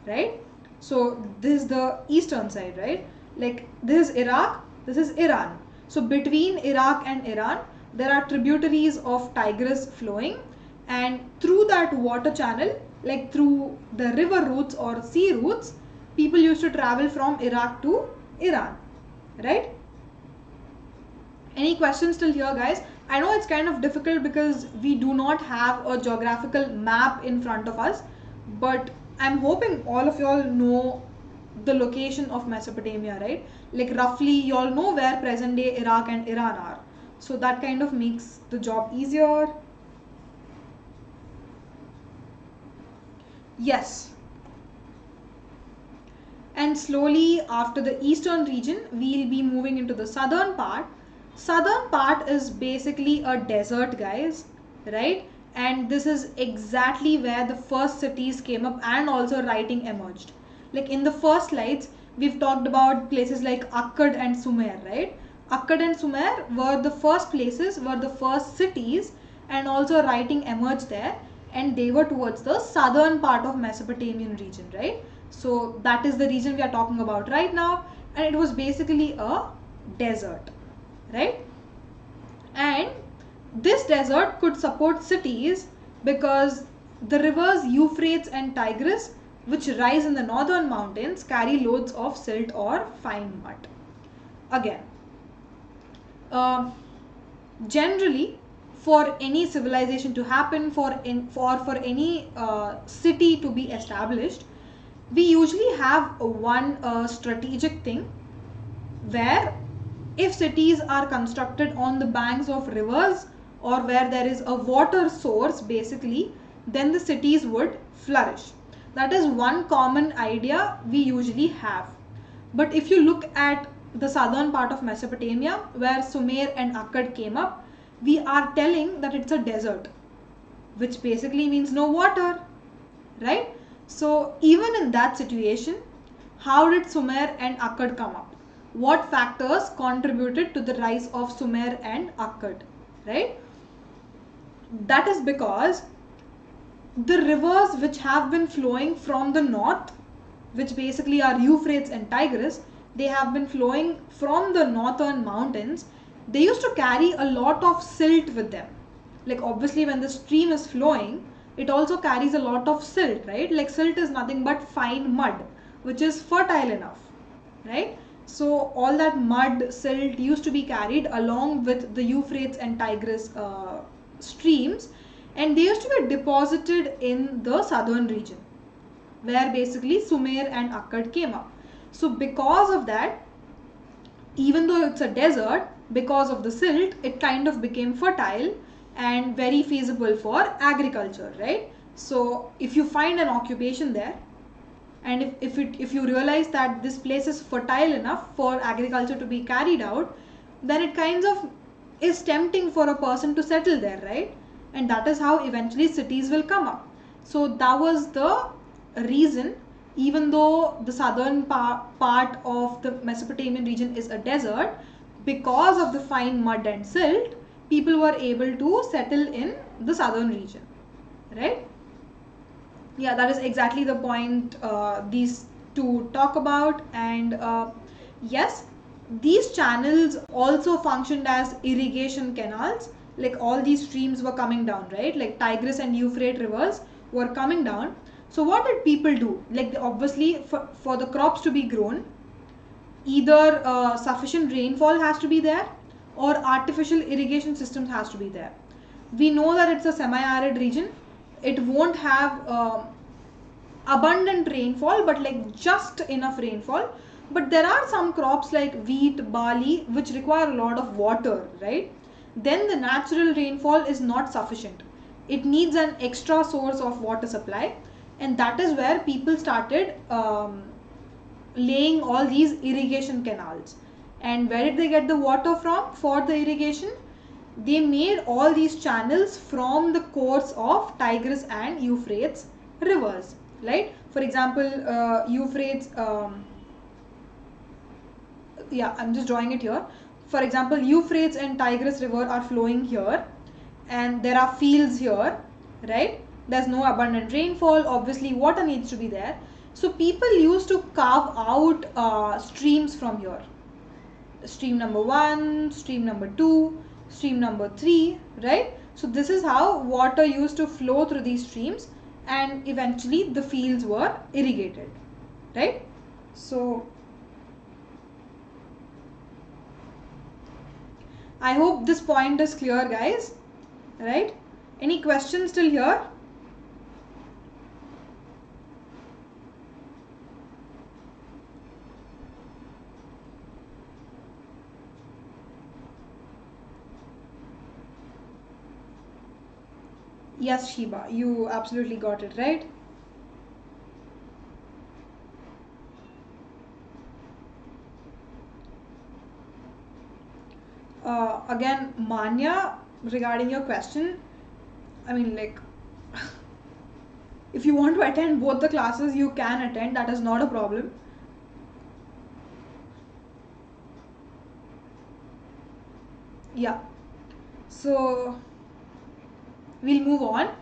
right? So this is the eastern side, right? Like this is Iraq, this is Iran. So between Iraq and Iran, there are tributaries of Tigris flowing, and through that water channel, like through the river routes or sea routes, people used to travel from Iraq to Iran, right? Any questions till here, guys? I know it's kind of difficult because we do not have a geographical map in front of us, but I'm hoping all of y'all know the location of Mesopotamia, right? Like roughly y'all know where present day Iraq and Iran are. So that kind of makes the job easier. Yes. And slowly after the eastern region, we'll be moving into the southern part. Southern part is basically a desert, guys, right? And this is exactly where the first cities came up and also writing emerged. Like in the first slides, we've talked about places like Akkad and Sumer, right? Akkad and Sumer were the first places, were the first cities, and also writing emerged there, and they were towards the southern part of Mesopotamian region, right? So that is the region we are talking about right now, and it was basically a desert, right? And this desert could support cities because the rivers Euphrates and Tigris, which rise in the northern mountains, carry loads of silt or fine mud. Again, generally, for any civilization to happen, for any city to be established, we usually have one strategic thing where if cities are constructed on the banks of rivers or where there is a water source basically, then the cities would flourish. That is one common idea we usually have. But if you look at the southern part of Mesopotamia where Sumer and Akkad came up, we are telling that it's a desert, which basically means no water, right? So even in that situation, how did Sumer and Akkad come up? What factors contributed to the rise of Sumer and Akkad, right? That is because the rivers which have been flowing from the north, which basically are Euphrates and Tigris, they have been flowing from the northern mountains. They used to carry a lot of silt with them. Like obviously when the stream is flowing, it also carries a lot of silt, right? Like silt is nothing but fine mud, which is fertile enough, right? So all that mud, silt used to be carried along with the Euphrates and Tigris streams, and they used to be deposited in the southern region where basically Sumer and Akkad came up. So because of that, even though it's a desert, because of the silt, it kind of became fertile and very feasible for agriculture, right? So if you find an occupation there, and if you realize that this place is fertile enough for agriculture to be carried out, then it kind of is tempting for a person to settle there, right? And that is how eventually cities will come up. So that was the reason, even though the southern part of the Mesopotamian region is a desert, because of the fine mud and silt, people were able to settle in the southern region, right? Yeah, that is exactly the point these two talk about. And yes, these channels also functioned as irrigation canals. Like all these streams were coming down, right? Like Tigris and Euphrates rivers were coming down. So what did people do? Like obviously for the crops to be grown, either sufficient rainfall has to be there or artificial irrigation systems has to be there. We know that it's a semi-arid region. It won't have abundant rainfall, but like just enough rainfall. But there are some crops like wheat, barley, which require a lot of water, right? Then the natural rainfall is not sufficient. It needs an extra source of water supply, and that is where people started laying all these irrigation canals. And where did they get the water from for the irrigation? They made all these channels from the course of Tigris and Euphrates rivers, right? For example, Euphrates, yeah, I'm just drawing it here. For example, Euphrates and Tigris river are flowing here, and there are fields here, right? There's no abundant rainfall, obviously water needs to be there. So people used to carve out streams from here. Stream number 1, stream number 2, stream number 3, right? So this is how water used to flow through these streams, and eventually the fields were irrigated, right? So I hope this point is clear, guys, right? Any questions till here? Yes, Shiba, you absolutely got it right. Again, Manya, regarding your question, I mean, like, if you want to attend both the classes, you can attend. That is not a problem. Yeah. So we'll move on.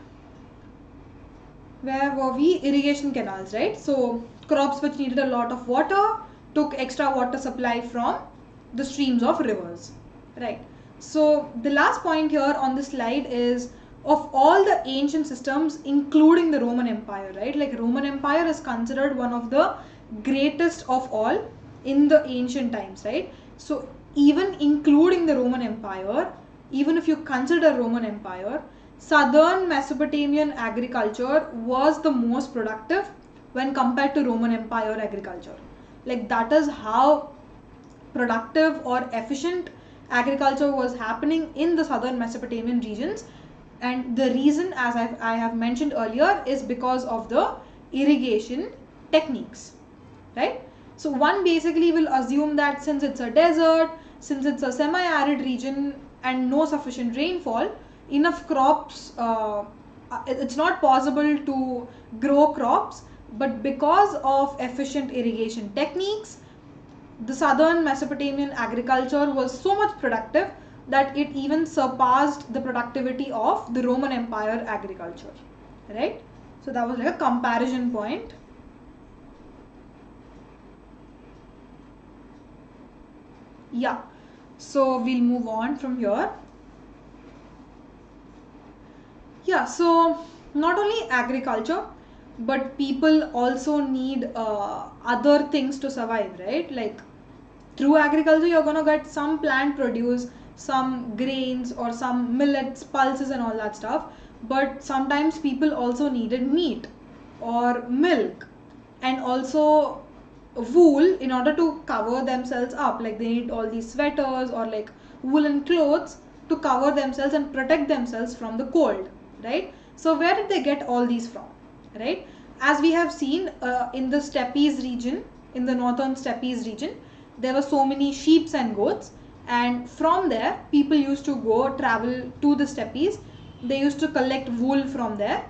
Where were we? Irrigation canals, right? So crops which needed a lot of water took extra water supply from the streams of rivers, right? So the last point here on this slide is, of all the ancient systems, including the Roman Empire, right? Like Roman Empire is considered one of the greatest of all in the ancient times, right? So even including the Roman Empire, even if you consider Roman Empire, southern Mesopotamian agriculture was the most productive when compared to Roman Empire agriculture. Like that is how productive or efficient agriculture was happening in the southern Mesopotamian regions. And the reason, as I have mentioned earlier, is because of the irrigation techniques, right? So one basically will assume that since it's a desert, since it's a semi-arid region and no sufficient rainfall, enough crops, it's not possible to grow crops. But because of efficient irrigation techniques, the southern Mesopotamian agriculture was so much productive that it even surpassed the productivity of the Roman Empire agriculture, right? So that was like a comparison point. Yeah, so we'll move on from here. Yeah, so not only agriculture, but people also need other things to survive, right? Like through agriculture, you're gonna get some plant produce, some grains or some millets, pulses and all that stuff. But sometimes people also needed meat or milk and also wool in order to cover themselves up. Like they need all these sweaters or like woolen clothes to cover themselves and protect themselves from the cold, right? So where did they get all these from, right? As we have seen in the steppes region, in the northern steppes region, there were so many sheep and goats, and from there people used to go travel to the steppes. They used to collect wool from there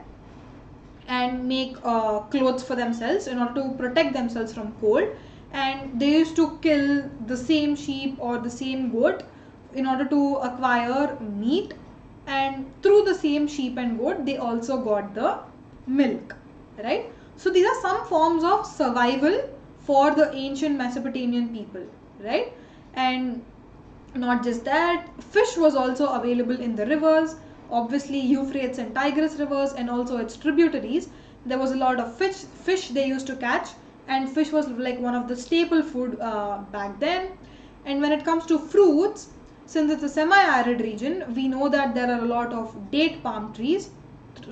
and make clothes for themselves in order to protect themselves from cold. And they used to kill the same sheep or the same goat in order to acquire meat, and through the same sheep and goat they also got the milk, right? So these are some forms of survival for the ancient Mesopotamian people, right? And not just that, fish was also available in the rivers, obviously Euphrates and Tigris rivers and also its tributaries. There was a lot of fish they used to catch, and fish was like one of the staple food back then. And when it comes to fruits, since it's a semi-arid region, we know that there are a lot of date palm trees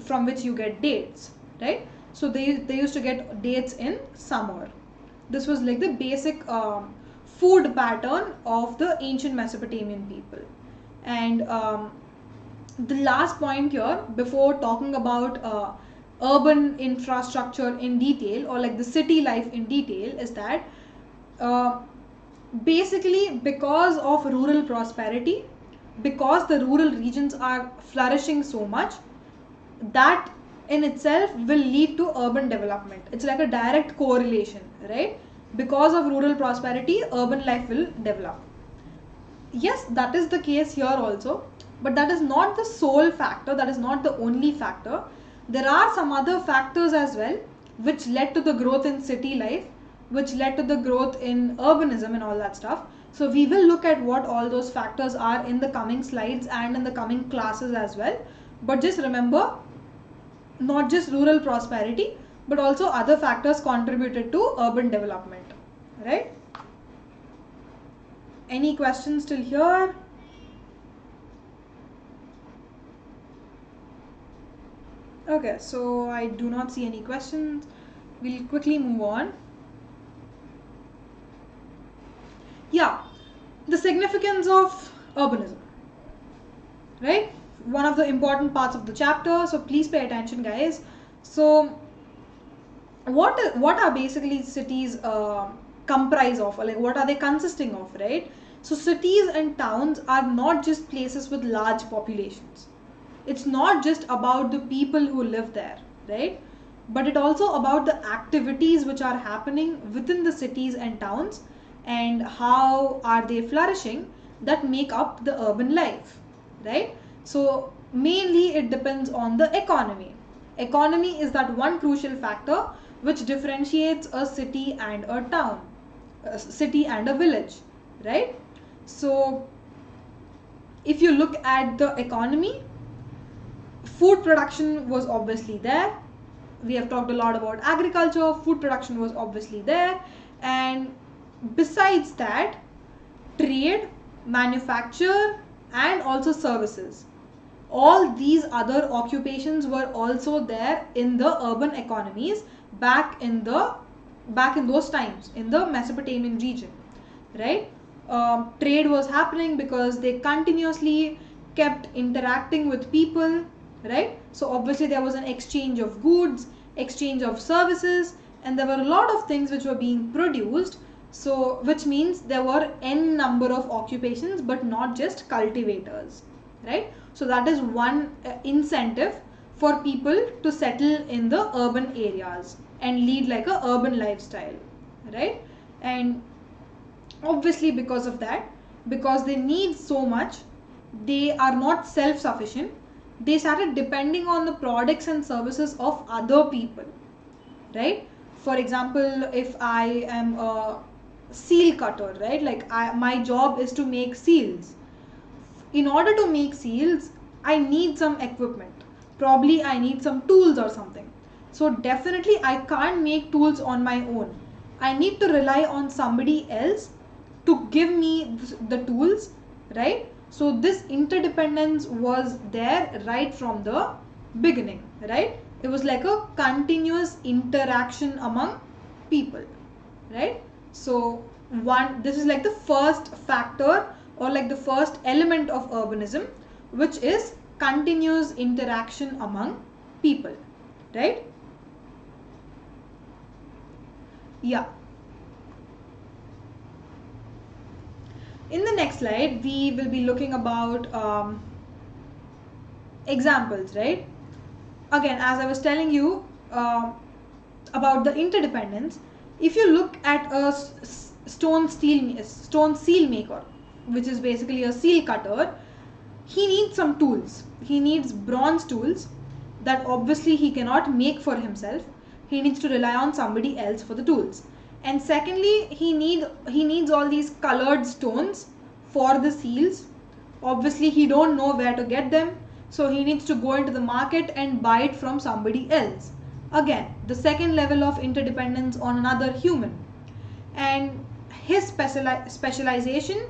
from which you get dates, right? So they used to get dates in summer. This was like the basic food pattern of the ancient Mesopotamian people. And the last point here, before talking about urban infrastructure in detail, or like the city life in detail, is that basically because of rural prosperity, because the rural regions are flourishing so much, that in itself will lead to urban development. It's like a direct correlation, right? Because of rural prosperity, urban life will develop. Yes, that is the case here also, but that is not the sole factor, that is not the only factor. There are some other factors as well which led to the growth in city life, which led to the growth in urbanism and all that stuff. So we will look at what all those factors are in the coming slides and in the coming classes as well. But just remember, not just rural prosperity, but also other factors contributed to urban development, right? Any questions till here? Okay, so I do not see any questions. We'll quickly move on. Yeah, the significance of urbanism, right? One of the important parts of the chapter, so please pay attention, guys. So what are basically cities comprise of, or like what are they consisting of, right? So cities and towns are not just places with large populations. It's not just about the people who live there, right? But it also about the activities which are happening within the cities and towns, and how are they flourishing, that make up the urban life, right? So mainly it depends on the economy. Economy is that one crucial factor which differentiates a city and a town, a city and a village, right? So if you look at the economy, food production was obviously there. We have talked a lot about agriculture, food production was obviously there. And besides that, trade, manufacture, and also services. All these other occupations were also there in the urban economies back in those times in the Mesopotamian region, right? Trade was happening because they continuously kept interacting with people, right? So obviously there was an exchange of goods, exchange of services, and there were a lot of things which were being produced. So which means there were n number of occupations, but not just cultivators, right? So that is one incentive for people to settle in the urban areas and lead like a urban lifestyle, right? And obviously because of that, because they need so much, they are not self-sufficient, they started depending on the products and services of other people, right? For example, if I am a seal cutter, right? Like my job is to make seals. In order to make seals, I need some equipment. Probably I need some tools or something. So definitely I can't make tools on my own. I need to rely on somebody else to give me the tools, right? So this interdependence was there right from the beginning, right? It was like a continuous interaction among people, right? So this is like the first factor, or like the first element of urbanism, which is continuous interaction among people, right? Yeah. In the next slide, we will be looking about examples, right? Again, as I was telling you about the interdependence, if you look at a stone seal maker, which is basically a seal cutter, he needs some tools. He needs bronze tools that obviously he cannot make for himself. He needs to rely on somebody else for the tools. And secondly, he needs all these colored stones for the seals. Obviously he don't know where to get them, so he needs to go into the market and buy it from somebody else. Again, the second level of interdependence on another human. And his specialization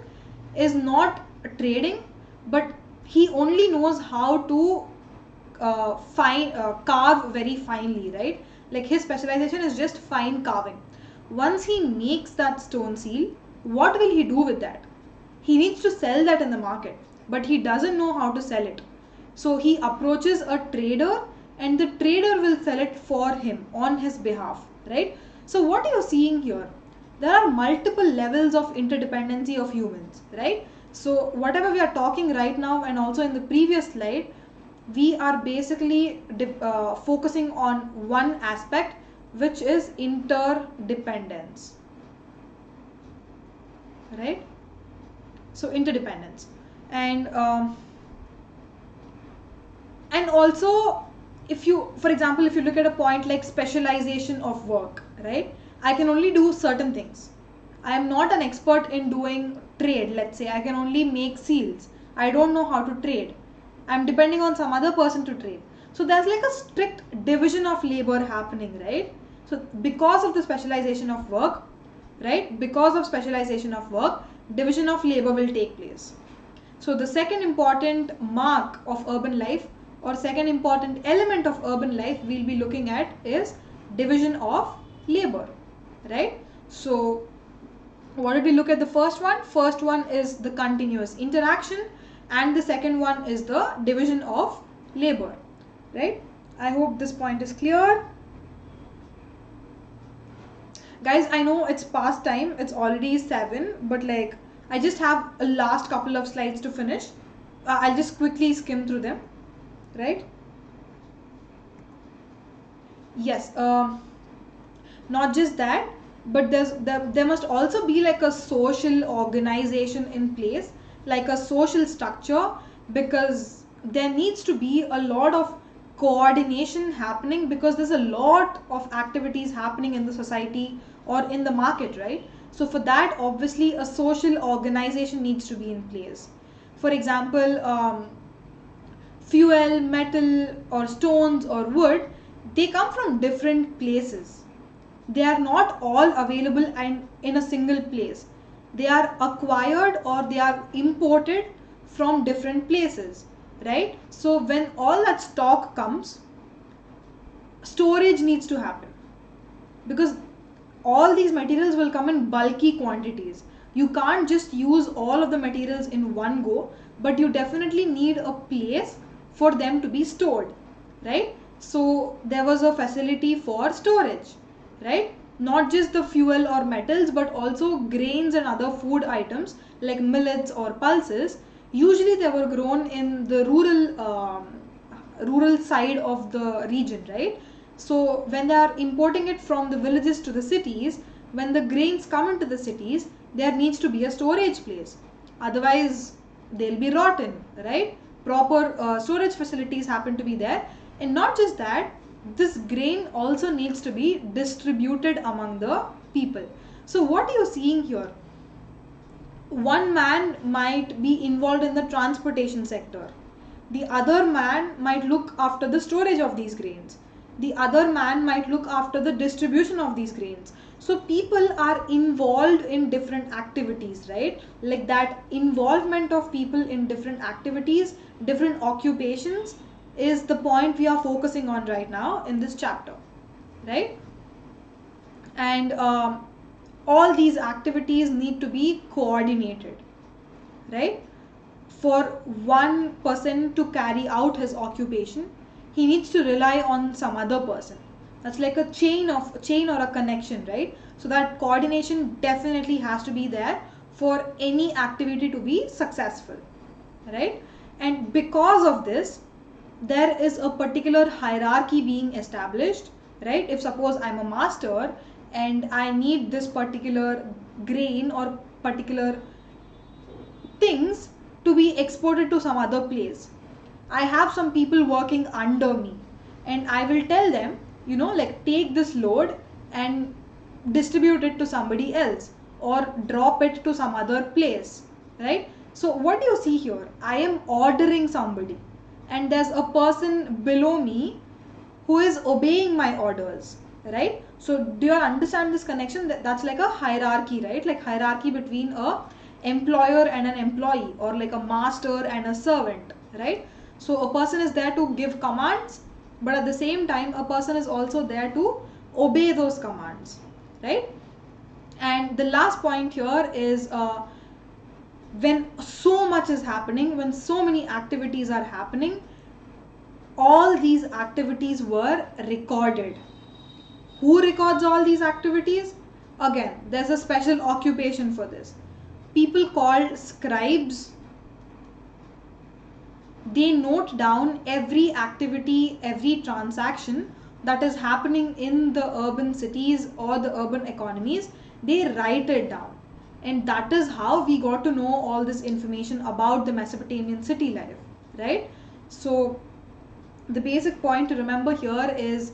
is not trading, but he only knows how to carve very finely, right? Like his specialization is just fine carving. Once he makes that stone seal, what will he do with that? He needs to sell that in the market, but he doesn't know how to sell it. So he approaches a trader, and the trader will sell it for him on his behalf, right? So what are you seeing here? There are multiple levels of interdependency of humans, right? So whatever we are talking right now and also in the previous slide, we are basically focusing on one aspect, which is interdependence, right? So interdependence. And also, if you, for example, if you look at a point like specialization of work, right? I can only do certain things. I am not an expert in doing trade. Let's say I can only make seals. I don't know how to trade. I'm depending on some other person to trade. So there's like a strict division of labor happening, right? So because of the specialization of work, right? Because of specialization of work, division of labor will take place. So the second important mark of urban life, or second important element of urban life we'll be looking at, is division of labor, right? So what did we look at the first one? First one is the continuous interaction, and the second one is the division of labor, right? I hope this point is clear. Guys, I know it's past time, it's already 7, but like I just have a last couple of slides to finish. I'll just quickly skim through them, right? Yes, not just that, but there must also be like a social organization in place, like a social structure, because there needs to be a lot of coordination happening, because there's a lot of activities happening in the society or in the market, right? So for that, obviously a social organization needs to be in place. For example, fuel, metal, or stones or wood, they come from different places. They are not all available and in a single place. They are acquired or they are imported from different places, right? So when all that stock comes, storage needs to happen, because all these materials will come in bulky quantities. You can't just use all of the materials in one go, but you definitely need a place for them to be stored, right? So there was a facility for storage, right? Not just the fuel or metals, but also grains and other food items like millets or pulses. Usually they were grown in the rural side of the region, right? So when they are importing it from the villages to the cities, when the grains come into the cities, there needs to be a storage place. Otherwise, they'll be rotten, right? Proper storage facilities happen to be there. And not just that, this grain also needs to be distributed among the people. So what are you seeing here? One man might be involved in the transportation sector. The other man might look after the storage of these grains. The other man might look after the distribution of these grains. So people are involved in different activities, right? Like that involvement of people in different activities, different occupations, is the point we are focusing on right now in this chapter, right? And all these activities need to be coordinated, right? For one person to carry out his occupation, he needs to rely on some other person. That's like a chain or a connection, right? So that coordination definitely has to be there for any activity to be successful, right? And because of this, there is a particular hierarchy being established, right? If suppose I'm a master and I need this particular grain or particular things to be exported to some other place. I have some people working under me, and I will tell them, like, take this load and distribute it to somebody else or drop it to some other place, right? So what do you see here? I am ordering somebody, and there's a person below me who is obeying my orders, right? So do you understand this connection? That's like a hierarchy, right? Like hierarchy between a employer and an employee, or like a master and a servant, right? So a person is there to give commands, but at the same time a person is also there to obey those commands, right? And the last point here is when so much is happening, when so many activities are happening, all these activities were recorded. Who records all these activities? Again, there's a special occupation for this. People called scribes. They note down every activity, every transaction that is happening in the urban cities or the urban economies. They write it down. And that is how we got to know all this information about the Mesopotamian city life, right? So the basic point to remember here is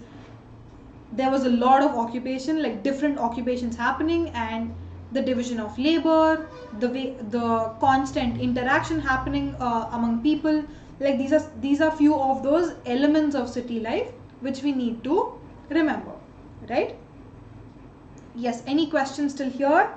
there was a lot of occupation, like different occupations happening, and the division of labor, the constant interaction happening among people. Like these are few of those elements of city life which we need to remember, right? Yes, any questions till here?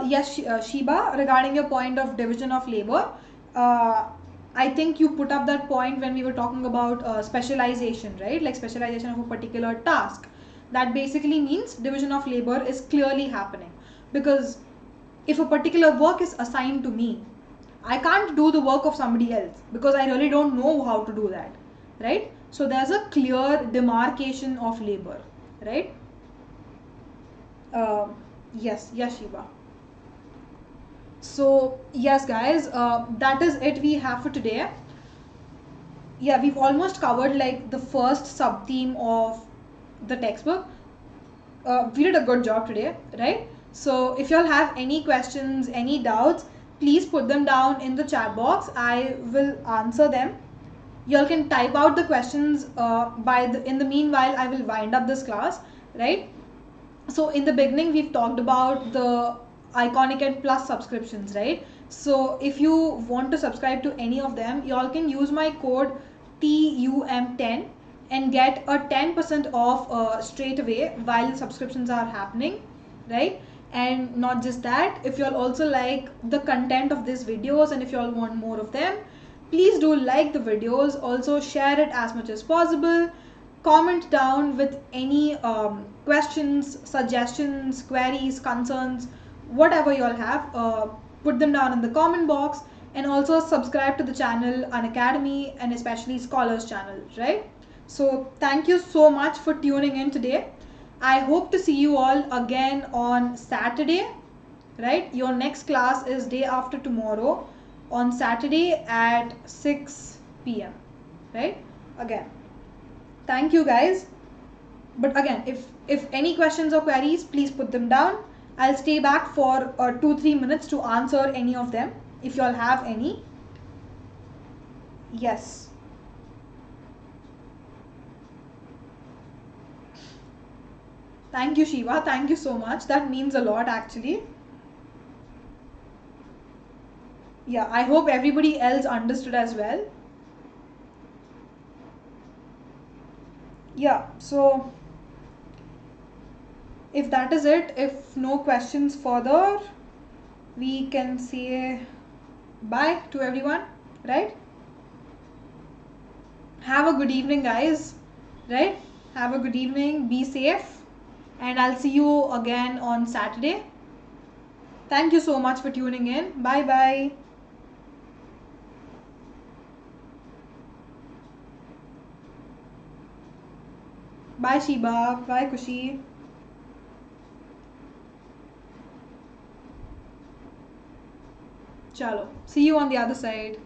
Yes, Shiba, regarding your point of division of labor, I think you put up that point when we were talking about specialization, right? Like specialization of a particular task. That basically means division of labor is clearly happening, because if a particular work is assigned to me, I can't do the work of somebody else because I really don't know how to do that, right? So there's a clear demarcation of labor, right? Yes, Shiva. So yes guys, that is it we have for today. Yeah, we've almost covered like the first sub theme of the textbook. We did a good job today, right? So if y'all have any questions, any doubts, please put them down in the chat box. I will answer them. Y'all can type out the questions in the meanwhile I will wind up this class, right? So in the beginning we've talked about the Iconic and Plus subscriptions, right? So if you want to subscribe to any of them, y'all can use my code TUM10 and get a 10% off straight away while subscriptions are happening, right? And not just that, if y'all also like the content of these videos and if y'all want more of them, please do like the videos, also share it as much as possible. Comment down with any questions, suggestions, queries, concerns, whatever you all have. Put them down in the comment box, and also subscribe to the channel Unacademy and especially Scholars channel, right? So thank you so much for tuning in today. I hope to see you all again on Saturday, right? Your next class is day after tomorrow on Saturday at 6 p.m. right? Again, thank you guys. But again, if any questions or queries, please put them down. I'll stay back for 2-3 minutes to answer any of them if you all have any. Yes. Thank you, Shiva. Thank you so much. That means a lot actually. Yeah, I hope everybody else understood as well. Yeah, so if that is it, if no questions further, we can say bye to everyone, right? Have a good evening, guys, right? Have a good evening, be safe, and I'll see you again on Saturday. Thank you so much for tuning in. Bye bye. Bye Shiba, bye Kushi. Chalo, see you on the other side.